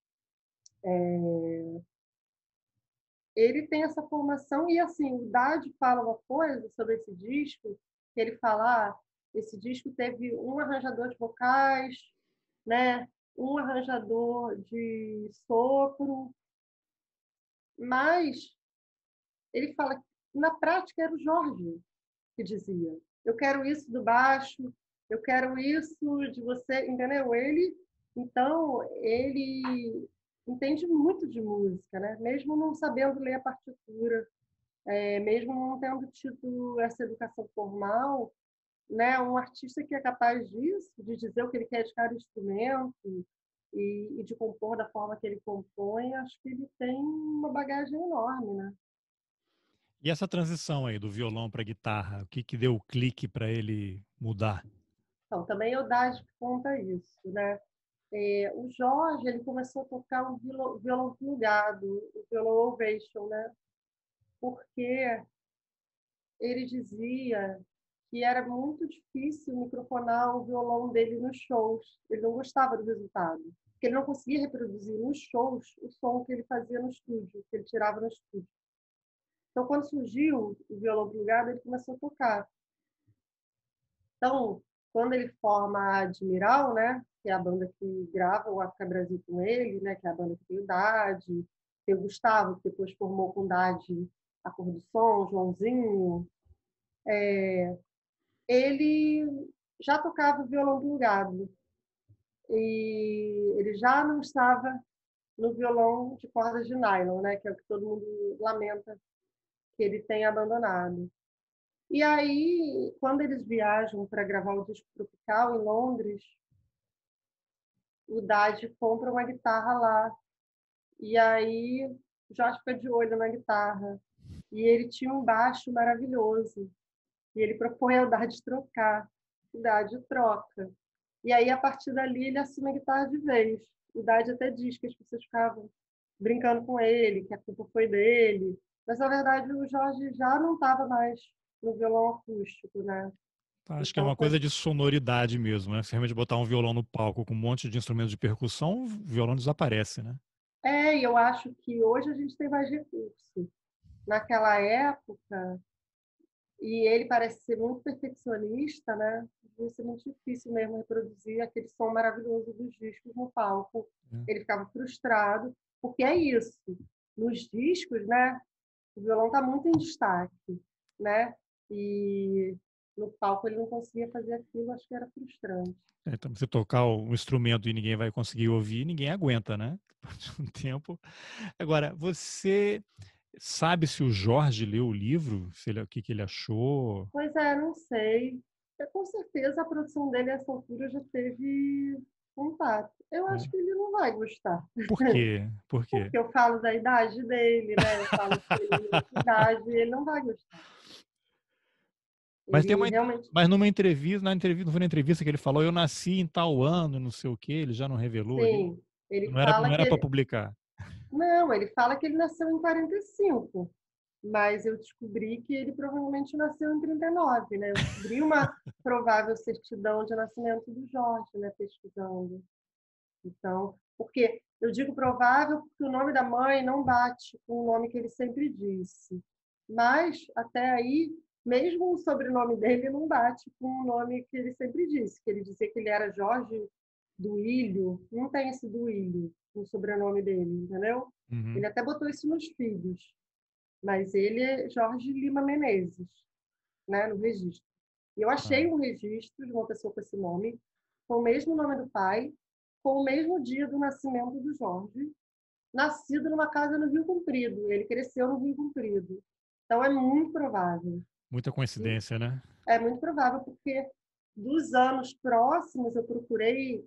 S2: ele tem essa formação e assim, o Dade fala uma coisa sobre esse disco, que ele fala, esse disco teve um arranjador de vocais, né? Um arranjador de sopro, mas ele fala que na prática era o Jorge que dizia: eu quero isso do baixo, eu quero isso de você, entendeu? Então, ele entende muito de música, né? Mesmo não sabendo ler a partitura, mesmo não tendo tido essa educação formal, né? Um artista que é capaz disso, de dizer o que ele quer de cada instrumento e de compor da forma que ele compõe, acho que ele tem uma bagagem enorme, né?
S1: E essa transição aí do violão para a guitarra, o que que deu o clique para ele mudar?
S2: Então, também eu Dade conta isso, né? O Jorge, ele começou a tocar um violão plugado, o violão Ovation, né? Porque ele dizia que era muito difícil microfonar o violão dele nos shows. Ele não gostava do resultado, porque ele não conseguia reproduzir nos shows o som que ele fazia no estúdio, que ele tirava no estúdio. Então, quando surgiu o violão plugado, ele começou a tocar. Então, quando ele forma a Admiral, né, que é a banda que grava o África Brasil com ele, né, que é a banda que tem o Dade, tem o Gustavo, que depois formou com o Dade a Cor do Som, Joãozinho, ele já tocava violão plugado. e ele já não estava no violão de cordas de nylon, né? Que é o que todo mundo lamenta que ele tenha abandonado. E aí, quando eles viajam para gravar o disco Tropical em Londres, o Dade compra uma guitarra lá. E aí, o Jorge fica de olho na guitarra. E ele tinha um baixo maravilhoso. E ele propõe ao Dade trocar. O Dade troca. E aí, a partir dali, ele assume a guitarra de vez. O Dade até diz que as pessoas ficavam brincando com ele, que a culpa foi dele. Mas, na verdade, o Jorge já não estava mais no violão acústico, né?
S1: Acho que é
S2: Então,
S1: uma
S2: foi...
S1: coisa de sonoridade mesmo, né? Se realmente botar um violão no palco com um monte de instrumentos de percussão, o violão desaparece, né?
S2: E eu acho que hoje a gente tem mais recursos. Naquela época, e ele parece ser muito perfeccionista, né? Devia ser muito difícil mesmo reproduzir aquele som maravilhoso dos discos no palco.
S1: É.
S2: Ele ficava frustrado, porque é isso. Nos discos, né? O violão está muito em destaque, né? E no palco ele não conseguia fazer aquilo, acho que era frustrante.
S1: Então, você tocar um instrumento e ninguém vai conseguir ouvir, ninguém aguenta, né? Depois de um tempo. Agora, você sabe se o Jorge leu o livro? Se ele, o que ele achou?
S2: Pois é, não sei. Com certeza a produção dele a essa altura já teve contato. Eu acho
S1: É.
S2: que ele não vai gostar.
S1: Por quê? Por quê?
S2: Porque eu falo da idade dele, né? Eu falo que ele é de idade, ele não vai gostar.
S1: Mas tem
S2: Ele realmente,
S1: mas numa entrevista, não foi na entrevista que ele falou, eu nasci em tal ano, não sei o quê, ele já não revelou ali.
S2: sim, ele
S1: Não
S2: fala que
S1: era para
S2: ele.
S1: publicar.
S2: Não, ele fala que ele nasceu em 45, mas eu descobri que ele provavelmente nasceu em 39, né? Eu descobri uma provável certidão de nascimento do Jorge, né? Pesquisando. Então, porque eu digo provável porque o nome da mãe não bate com o nome que ele sempre disse. Mas, até aí, mesmo o sobrenome dele não bate com o nome que ele sempre disse, que ele dizia que ele era Jorge Duílio, não tem esse Duílio no sobrenome dele, entendeu?
S1: Uhum.
S2: Ele até botou isso nos filhos, mas ele é Jorge Lima Menezes, né, no registro. E eu achei
S1: Ah.
S2: um registro de uma pessoa com esse nome, com o mesmo nome do pai, com o mesmo dia do nascimento do Jorge, nascido numa casa no Rio Comprido. Ele cresceu no Rio Comprido. Então é muito provável.
S1: Muita
S2: E
S1: coincidência, né?
S2: é muito provável porque dos anos próximos eu procurei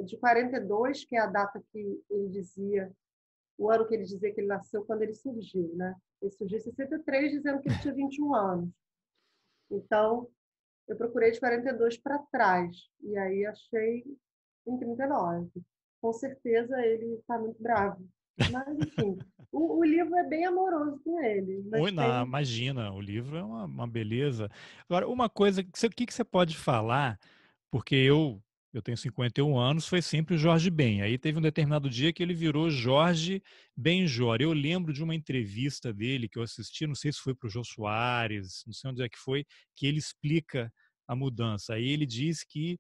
S2: de 42, que é a data que ele dizia, o ano que ele dizia que ele nasceu quando ele surgiu, né? Ele surgiu em 63, dizendo que ele tinha 21 anos. Então, eu procurei de 42 para trás. E aí achei em 39. Com certeza ele está muito bravo. Mas, enfim, o livro é bem amoroso com ele. Mas
S1: Não,
S2: tem.
S1: imagina, o livro é uma beleza. Agora, uma coisa, o que você pode falar? Porque eu tenho 51 anos, foi sempre o Jorge Ben. Aí teve um determinado dia que ele virou Jorge Benjor. Eu lembro de uma entrevista dele que eu assisti, não sei se foi para o Jô Soares, não sei onde é que foi, que ele explica a mudança. Aí ele diz que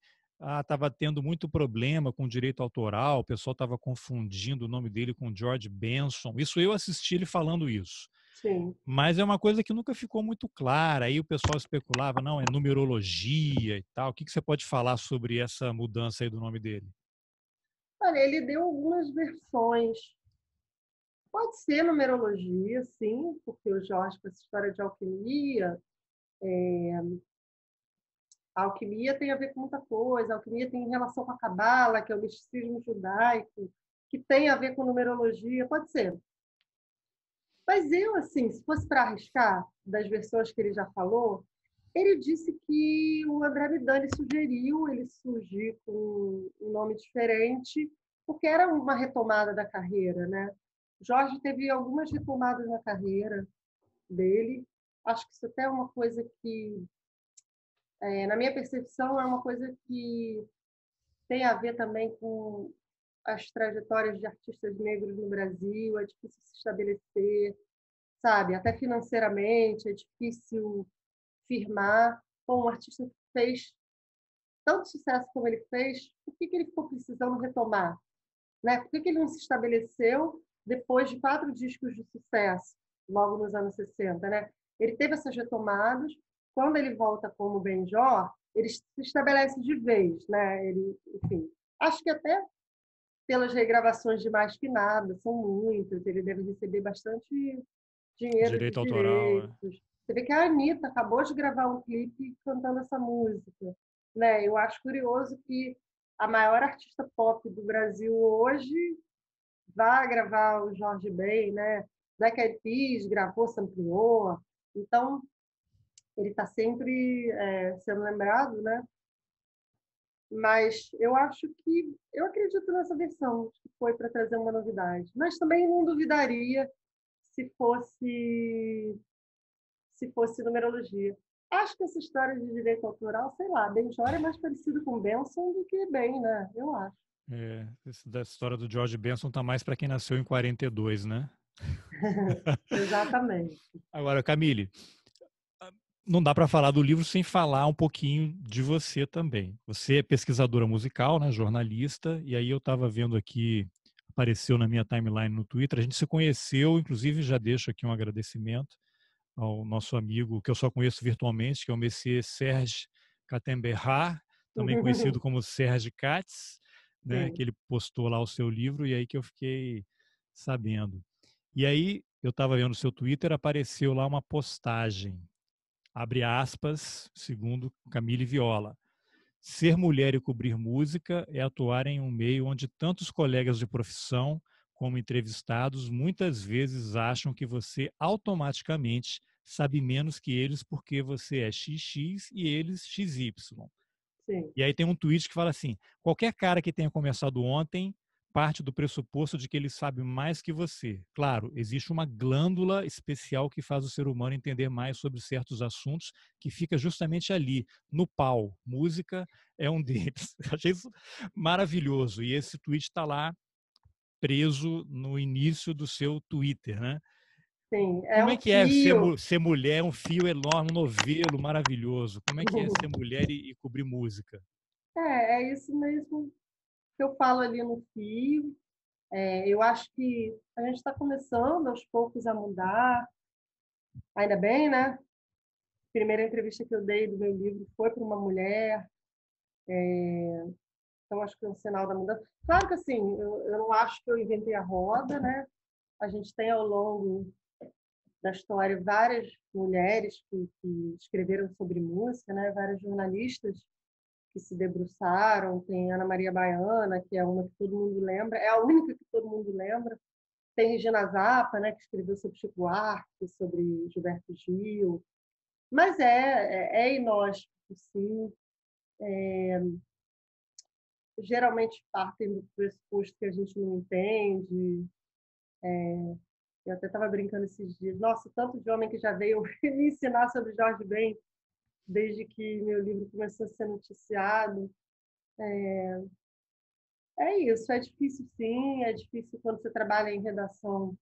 S1: estava tendo muito problema com o direito autoral, o pessoal estava confundindo o nome dele com George Benson. Isso eu assisti ele falando isso.
S2: Sim.
S1: Mas é uma coisa que nunca ficou muito clara. Aí o pessoal especulava, não, é numerologia e tal. O que você pode falar sobre essa mudança aí do nome dele?
S2: Olha, ele deu algumas versões. Pode ser numerologia, sim, porque o Jorge, com essa história de alquimia, a alquimia tem a ver com muita coisa. A alquimia tem relação com a cabala, que é o misticismo judaico, que tem a ver com numerologia. Pode ser. Mas eu, assim, se fosse para arriscar das versões que ele já falou, ele disse que o André Midani sugeriu ele surgir com um nome diferente, porque era uma retomada da carreira, né? Jorge teve algumas retomadas na carreira dele. Acho que isso até é uma coisa que, na minha percepção, é uma coisa que tem a ver também com as trajetórias de artistas negros no Brasil. É difícil se estabelecer, sabe? Até financeiramente é difícil firmar. Bom, um artista que fez tanto sucesso como ele fez, por que ele ficou precisando retomar? Né? Por que ele não se estabeleceu depois de 4 discos de sucesso, logo nos anos 60? Né? Ele teve essas retomadas. Quando ele volta como Benjor, ele se estabelece de vez. Né? Ele, enfim, Acho que até pelas regravações de Mais Que Nada, são muitas, ele deve receber bastante dinheiro de
S1: Direito autoral.
S2: direitos. Você vê que a Anitta acabou de gravar um clipe cantando essa música, né? Eu acho curioso que a maior artista pop do Brasil hoje vai gravar o Jorge Ben, né? Black Eyed Peas gravou, sampleou. Então, ele está sempre sendo lembrado, né? Mas eu acredito nessa versão, que foi para trazer uma novidade. Mas também não duvidaria se fosse numerologia. Acho que essa história de direito autoral, sei lá, Benjor é mais parecido com Benson do que bem, né? Eu acho.
S1: Da história do George Benson tá mais para quem nasceu em 42, né?
S2: Exatamente.
S1: Agora, Camille, não dá para falar do livro sem falar um pouquinho de você também. Você é pesquisadora musical, né, jornalista, e aí eu estava vendo aqui, apareceu na minha timeline no Twitter, a gente se conheceu, inclusive já deixo aqui um agradecimento ao nosso amigo, que eu só conheço virtualmente, que é o Messier Serge Katemberrar, também conhecido como Serge Katz, né, que
S2: Sim.
S1: ele postou lá o seu livro, e aí que eu fiquei sabendo. E aí, eu estava vendo o seu Twitter, apareceu lá uma postagem, abre aspas, segundo Camille Viola. Ser mulher e cobrir música é atuar em um meio onde tantos colegas de profissão como entrevistados muitas vezes acham que você automaticamente sabe menos que eles porque você é XX e eles XY.
S2: Sim.
S1: E aí tem um tweet que fala assim: qualquer cara que tenha começado ontem parte do pressuposto de que ele sabe mais que você. Claro, existe uma glândula especial que faz o ser humano entender mais sobre certos assuntos, que fica justamente ali, no pau. Música é um deles. Achei isso maravilhoso. E esse tweet está lá preso no início do seu Twitter, né?
S2: Sim, é
S1: Como é
S2: um
S1: que é ser,
S2: fio.
S1: ser mulher, um fio enorme, um novelo maravilhoso? Como é que é ser mulher e cobrir música?
S2: É isso mesmo que eu falo ali no fio. Eu acho que a gente está começando aos poucos a mudar, ainda bem, né? Primeira entrevista que eu dei do meu livro foi para uma mulher, então acho que é um sinal da mudança. Claro que assim, eu não acho que eu inventei a roda, né? A gente tem ao longo da história várias mulheres que escreveram sobre música, né? Várias jornalistas que se debruçaram. Tem Ana Maria Baiana, que é uma que todo mundo lembra, é a única que todo mundo lembra. Tem Regina Zappa, né, que escreveu sobre Chico Buarque, sobre Gilberto Gil. Mas é inóspito, sim. Geralmente partem do pressuposto que a gente não entende. Eu até estava brincando esses dias. Nossa, tanto de homem que já veio me ensinar sobre Jorge Ben, desde que meu livro começou a ser noticiado. É isso, é difícil sim, é difícil quando você trabalha em redação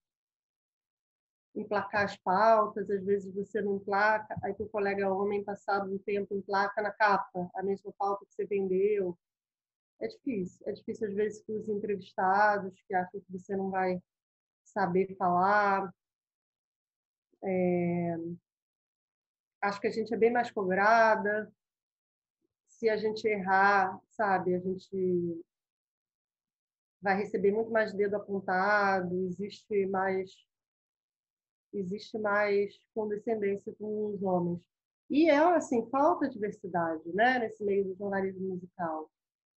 S2: emplacar as pautas, às vezes você não emplaca, aí teu colega homem, passado um tempo, emplaca na capa a mesma pauta que você vendeu. É difícil às vezes para os entrevistados que acham que você não vai saber falar. Acho que a gente é bem mais cobrada. Se a gente errar, sabe, a gente vai receber muito mais dedo apontado, existe mais condescendência com os homens. E assim, falta diversidade, né, nesse meio do jornalismo musical,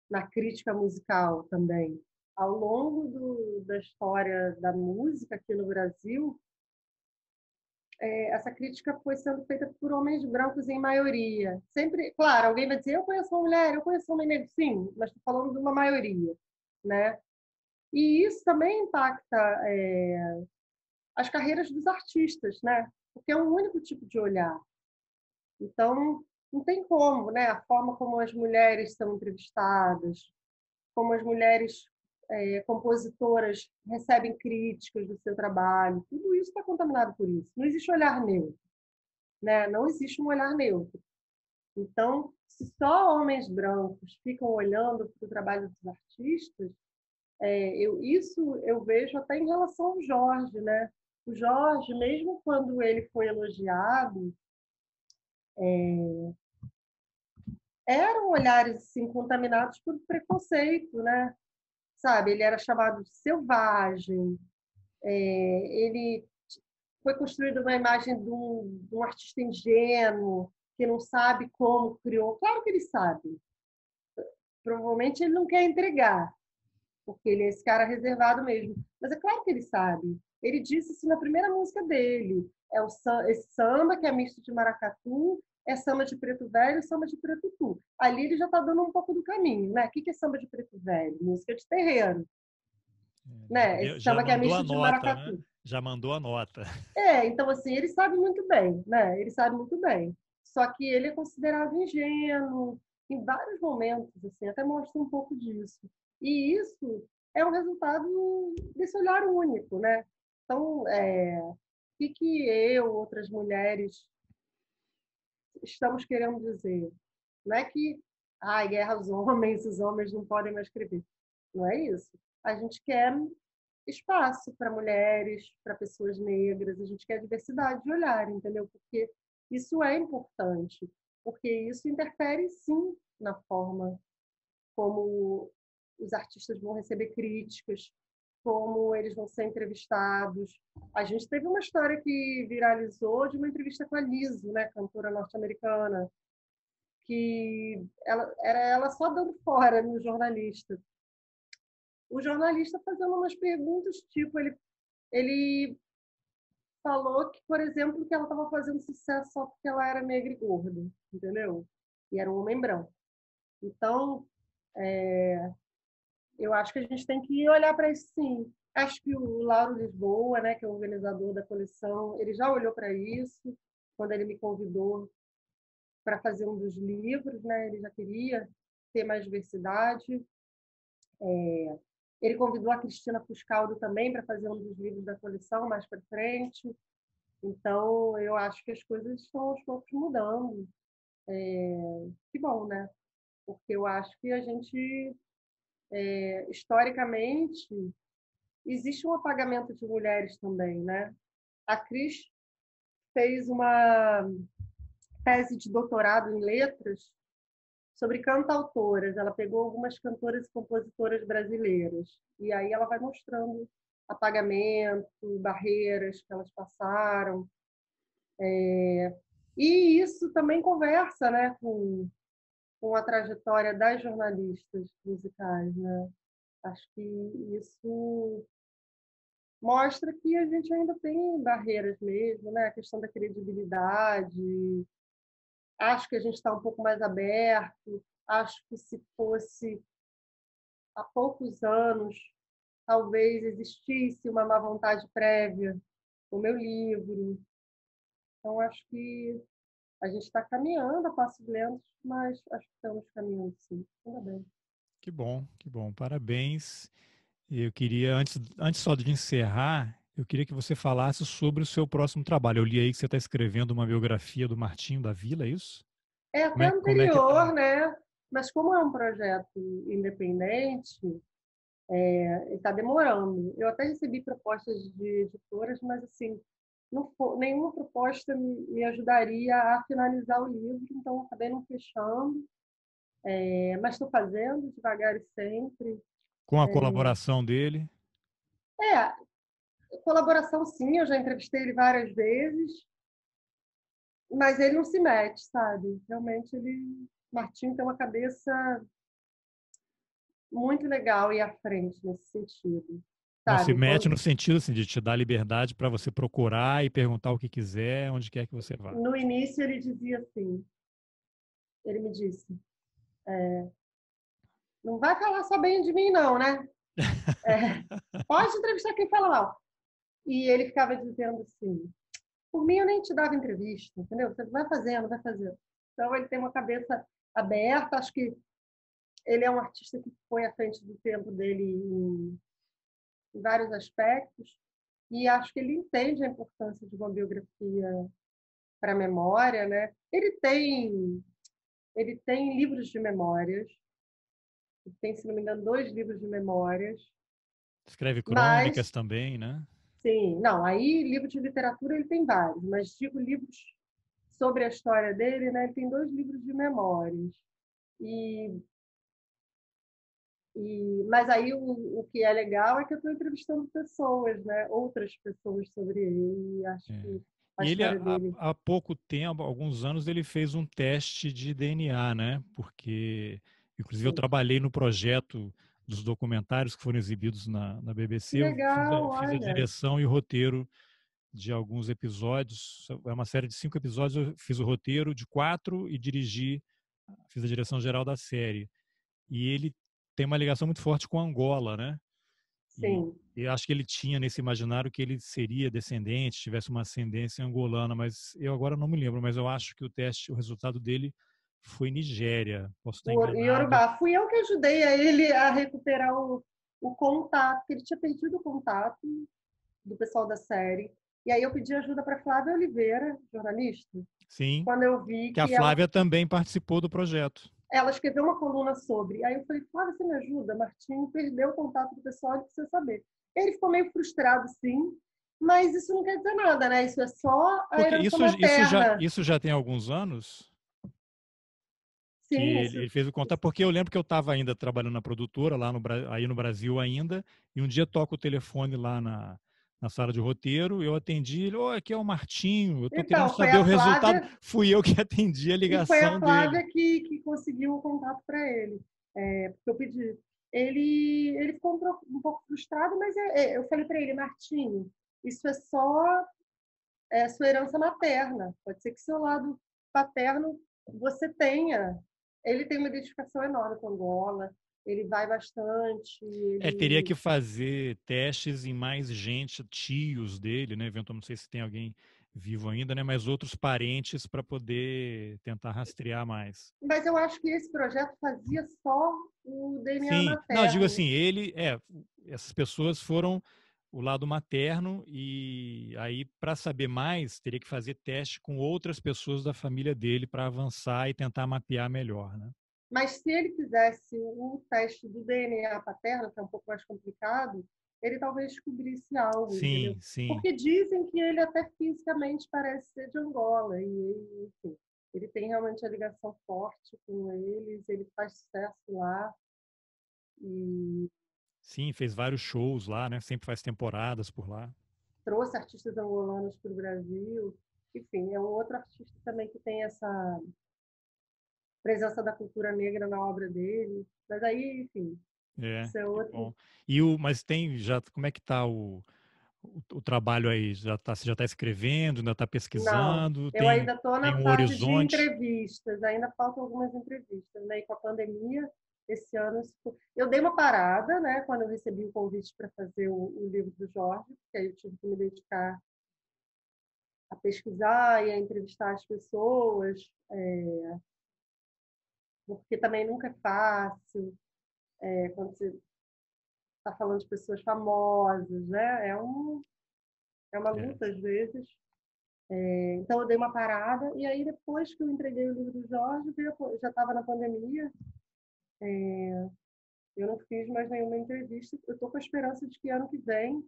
S2: na crítica musical também. Ao longo da história da música aqui no Brasil, essa crítica foi sendo feita por homens brancos em maioria. Sempre, claro, alguém vai dizer, eu conheço uma mulher, eu conheço um homem negro, sim, mas estou falando de uma maioria, né? E isso também impacta as carreiras dos artistas, né? Porque é um único tipo de olhar. Então, não tem como, né? A forma como as mulheres são entrevistadas, como as mulheres compositoras recebem críticas do seu trabalho, tudo isso está contaminado por isso. Não existe olhar neutro, né? Não existe um olhar neutro. Então, se só homens brancos ficam olhando para o trabalho dos artistas, isso eu vejo até em relação ao Jorge, né? O Jorge, mesmo quando ele foi elogiado, eram olhares assim, contaminados por preconceito, né? Sabe? Ele era chamado de selvagem, ele foi construída uma imagem de um artista ingênuo, que não sabe como criou. Claro que ele sabe. Provavelmente ele não quer entregar, porque ele é esse cara reservado mesmo. Mas é claro que ele sabe. Ele disse isso na primeira música dele. É esse samba que é misto de maracatu, é samba de preto velho e samba de preto tu. Ali ele já está dando um pouco do caminho, né? O que é samba de preto velho? Música de terreiro, né? Esse
S1: Já
S2: samba que é
S1: mandou a
S2: misto de
S1: nota, né?
S2: maracatu.
S1: Já mandou a nota.
S2: Então assim, ele sabe muito bem, né? Ele sabe muito bem. Só que ele é considerado ingênuo em vários momentos, assim, até mostra um pouco disso. E isso é um resultado desse olhar único, né? Então, o que eu, outras mulheres, estamos querendo dizer? Não é que, guerra aos homens, os homens não podem mais escrever. Não é isso. A gente quer espaço para mulheres, para pessoas negras, a gente quer diversidade de olhar, entendeu? Porque isso é importante, porque isso interfere sim na forma como os artistas vão receber críticas, como eles vão ser entrevistados. A gente teve uma história que viralizou de uma entrevista com a Lizzo, né, cantora norte-americana, que era ela só dando fora no jornalista. O jornalista fazendo umas perguntas, tipo, ele falou que, por exemplo, que ela estava fazendo sucesso só porque ela era negra e gorda, entendeu? E era um homem branco. Então, eu acho que a gente tem que olhar para isso sim. Acho que o Lauro Lisboa, né, que é o organizador da coleção, ele já olhou para isso quando ele me convidou para fazer um dos livros, né? Ele já queria ter mais diversidade. Ele convidou a Cristina Fuscaldo também para fazer um dos livros da coleção mais para frente. Então, eu acho que as coisas estão aos poucos mudando. Que bom, né? Porque eu acho que a gente, historicamente, existe um apagamento de mulheres também, né? A Cris fez uma tese de doutorado em letras sobre cantautoras. Ela pegou algumas cantoras e compositoras brasileiras. E aí ela vai mostrando apagamento, barreiras que elas passaram. E isso também conversa, né, com a trajetória das jornalistas musicais, né? Acho que isso mostra que a gente ainda tem barreiras mesmo, né? A questão da credibilidade. Acho que a gente está um pouco mais aberto. Acho que se fosse há poucos anos, talvez existisse uma má vontade prévia no meu livro. Então, acho que a gente está caminhando a passos lentos, mas acho que estamos caminhando sim. Ainda bem.
S1: Que bom, que bom. Parabéns. Eu queria, antes só de encerrar, eu queria que você falasse sobre o seu próximo trabalho. Eu li aí que você está escrevendo uma biografia do Martinho da Vila, é isso?
S2: É até
S1: Como é que
S2: anterior,
S1: tá?
S2: né? Mas como é um projeto independente, está demorando. Eu até recebi propostas de editoras, mas assim, nenhuma proposta me ajudaria a finalizar o livro, então acabei não fechando. Mas estou fazendo devagar e sempre.
S1: Com a colaboração dele?
S2: É, colaboração sim, eu já entrevistei ele várias vezes, mas ele não se mete, sabe? Realmente Martinho tem uma cabeça muito legal e à frente nesse sentido,
S1: Não se
S2: sabe?
S1: mete no sentido assim, de te dar liberdade para você procurar e perguntar o que quiser, onde quer que você vá.
S2: No início ele dizia assim, ele me disse, não vai falar só bem de mim não, né? É, pode entrevistar quem fala mal. E ele ficava dizendo assim, por mim eu nem te dava entrevista, entendeu? Você vai fazendo, vai fazendo. Então ele tem uma cabeça aberta, acho que ele é um artista que foi à frente do tempo dele em vários aspectos, e acho que ele entende a importância de uma biografia para a memória, né? Ele tem livros de memórias, ele tem, se não me engano, 2 livros de memórias,
S1: Escreve crônicas
S2: mas
S1: também, né?
S2: sim, não, aí livro de literatura ele tem vários, mas digo livros sobre a história dele, né? Ele tem 2 livros de memórias. E, mas aí o que é legal é que eu estou entrevistando pessoas, né? Outras pessoas sobre ele. E acho
S1: É.
S2: que a
S1: E ele,
S2: história dele.
S1: há pouco tempo, há alguns anos, ele fez um teste de DNA, né? Porque, inclusive, eu
S2: Sim.
S1: trabalhei no projeto dos documentários que foram exibidos na
S2: Que
S1: BBC. Eu
S2: legal,
S1: fiz a
S2: olha.
S1: direção e o roteiro de alguns episódios. É uma série de 5 episódios. Eu fiz o roteiro de 4 e fiz a direção geral da série. E ele tem uma ligação muito forte com Angola, né? E
S2: Sim.
S1: eu acho que ele tinha nesse imaginário que ele seria descendente, tivesse uma ascendência angolana, mas eu agora não me lembro, mas eu acho que o resultado dele foi Nigéria. Posso estar
S2: O
S1: enganado.
S2: Yorubá. Fui eu que ajudei a ele a recuperar o contato, porque ele tinha perdido o contato do pessoal da série. E aí eu pedi ajuda para Flávia Oliveira, jornalista,
S1: Sim,
S2: quando eu vi
S1: que a
S2: que ela,
S1: Flávia também participou do projeto.
S2: ela escreveu uma coluna sobre. Aí eu falei, Flávia, você me ajuda? Martinho perdeu o contato do pessoal, ele precisa saber. Ele ficou meio frustrado, sim, mas isso não quer dizer nada, né? Isso é só a
S1: Porque
S2: herança materna.
S1: isso já tem alguns anos que
S2: Sim,
S1: ele fez o contato, porque eu lembro que eu estava ainda trabalhando na produtora, lá aí no Brasil ainda, e um dia toca o telefone lá na sala de roteiro, eu atendi, ele, aqui é o Martinho, eu estou querendo
S2: então,
S1: saber o resultado. Fui eu que atendi a
S2: E foi a
S1: ligação dele.
S2: Flávia que conseguiu o contato para ele, porque eu pedi. Ele ficou um pouco frustrado, mas eu falei para ele, Martinho, isso é só sua herança materna. Pode ser que seu lado paterno você tenha. Ele tem uma identificação enorme com Angola, ele vai bastante,
S1: Teria
S2: ele
S1: que fazer testes em mais gente, tios dele, né? Eventualmente, não sei se tem alguém vivo ainda, né? Mas outros parentes para poder tentar rastrear mais.
S2: mas eu acho que esse projeto fazia só o DNA
S1: Sim, não, digo
S2: materno.
S1: assim, essas pessoas foram o lado materno e aí para saber mais teria que fazer teste com outras pessoas da família dele para avançar e tentar mapear melhor, né?
S2: Mas se ele fizesse o teste do DNA paterno, que é um pouco mais complicado, ele talvez descobrisse algo, entendeu?
S1: Sim, sim.
S2: Porque dizem que ele até fisicamente parece ser de Angola, enfim, ele tem realmente a ligação forte com eles, ele faz sucesso lá, e
S1: Sim, fez vários shows lá, né? Sempre faz temporadas por lá.
S2: trouxe artistas angolanos para o Brasil. Enfim, é um outro artista também que tem essa presença da cultura negra na obra dele. Mas aí, enfim,
S1: É,
S2: isso é
S1: que
S2: outro.
S1: bom. Mas tem já, como é que tá o trabalho aí? Você já está escrevendo, ainda está
S2: Não,
S1: pesquisando?
S2: eu ainda estou
S1: Tem
S2: na
S1: um
S2: fase de
S1: horizonte?
S2: entrevistas, ainda faltam algumas entrevistas, né? E com a pandemia, esse ano, eu dei uma parada, né? Quando eu recebi o convite para fazer o livro do Jorge, porque aí eu tive que me dedicar a pesquisar e a entrevistar as pessoas, porque também nunca é fácil, quando você está falando de pessoas famosas, né? É uma
S1: É,
S2: luta às vezes. Então eu dei uma parada e aí depois que eu entreguei o livro do Jorge, já estava na pandemia, eu não fiz mais nenhuma entrevista. Eu estou com a esperança de que ano que vem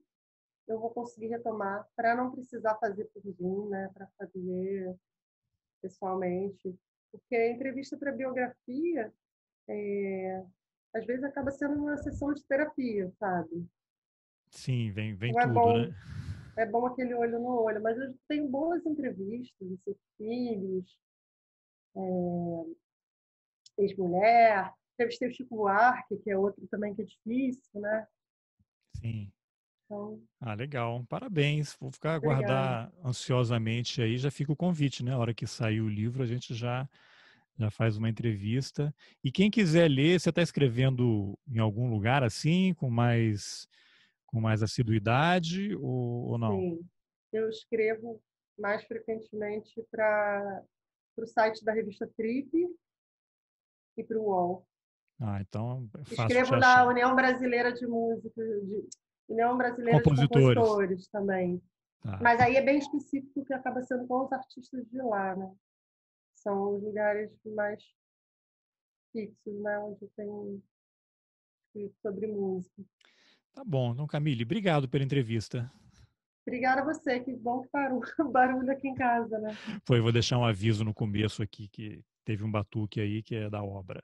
S2: eu vou conseguir retomar para não precisar fazer por Zoom, né, para fazer pessoalmente, porque a entrevista para biografia às vezes acaba sendo uma sessão de terapia, sabe?
S1: sim, vem
S2: Não
S1: tudo, né?
S2: é bom aquele olho no olho, mas eu tenho boas entrevistas de seus filhos, ex-mulher, entrevistei o Chico Buarque, que é outro também que é difícil, né?
S1: Sim.
S2: Então,
S1: Ah, legal. Parabéns. Vou ficar a
S2: obrigada.
S1: aguardar ansiosamente aí. Já fica o convite, né? A hora que sair o livro, a gente já faz uma entrevista. E quem quiser ler, você está escrevendo em algum lugar assim, com mais assiduidade ou não?
S2: Sim, eu escrevo mais frequentemente para o site da revista Trip e para o UOL.
S1: Ah, então é fácil de
S2: Escrevo na
S1: achar.
S2: União Brasileira de Música, União Brasileira de
S1: Compositores.
S2: Compositores também.
S1: Tá.
S2: Mas aí é bem específico que acaba sendo com os artistas de lá, né? São os lugares mais fixos, né? Onde tem escrito sobre música.
S1: Tá bom. Então, Camille, obrigado pela entrevista.
S2: Obrigada a você, que bom que parou o barulho aqui em casa, né?
S1: Vou deixar um aviso no começo aqui que teve um batuque aí que é da obra.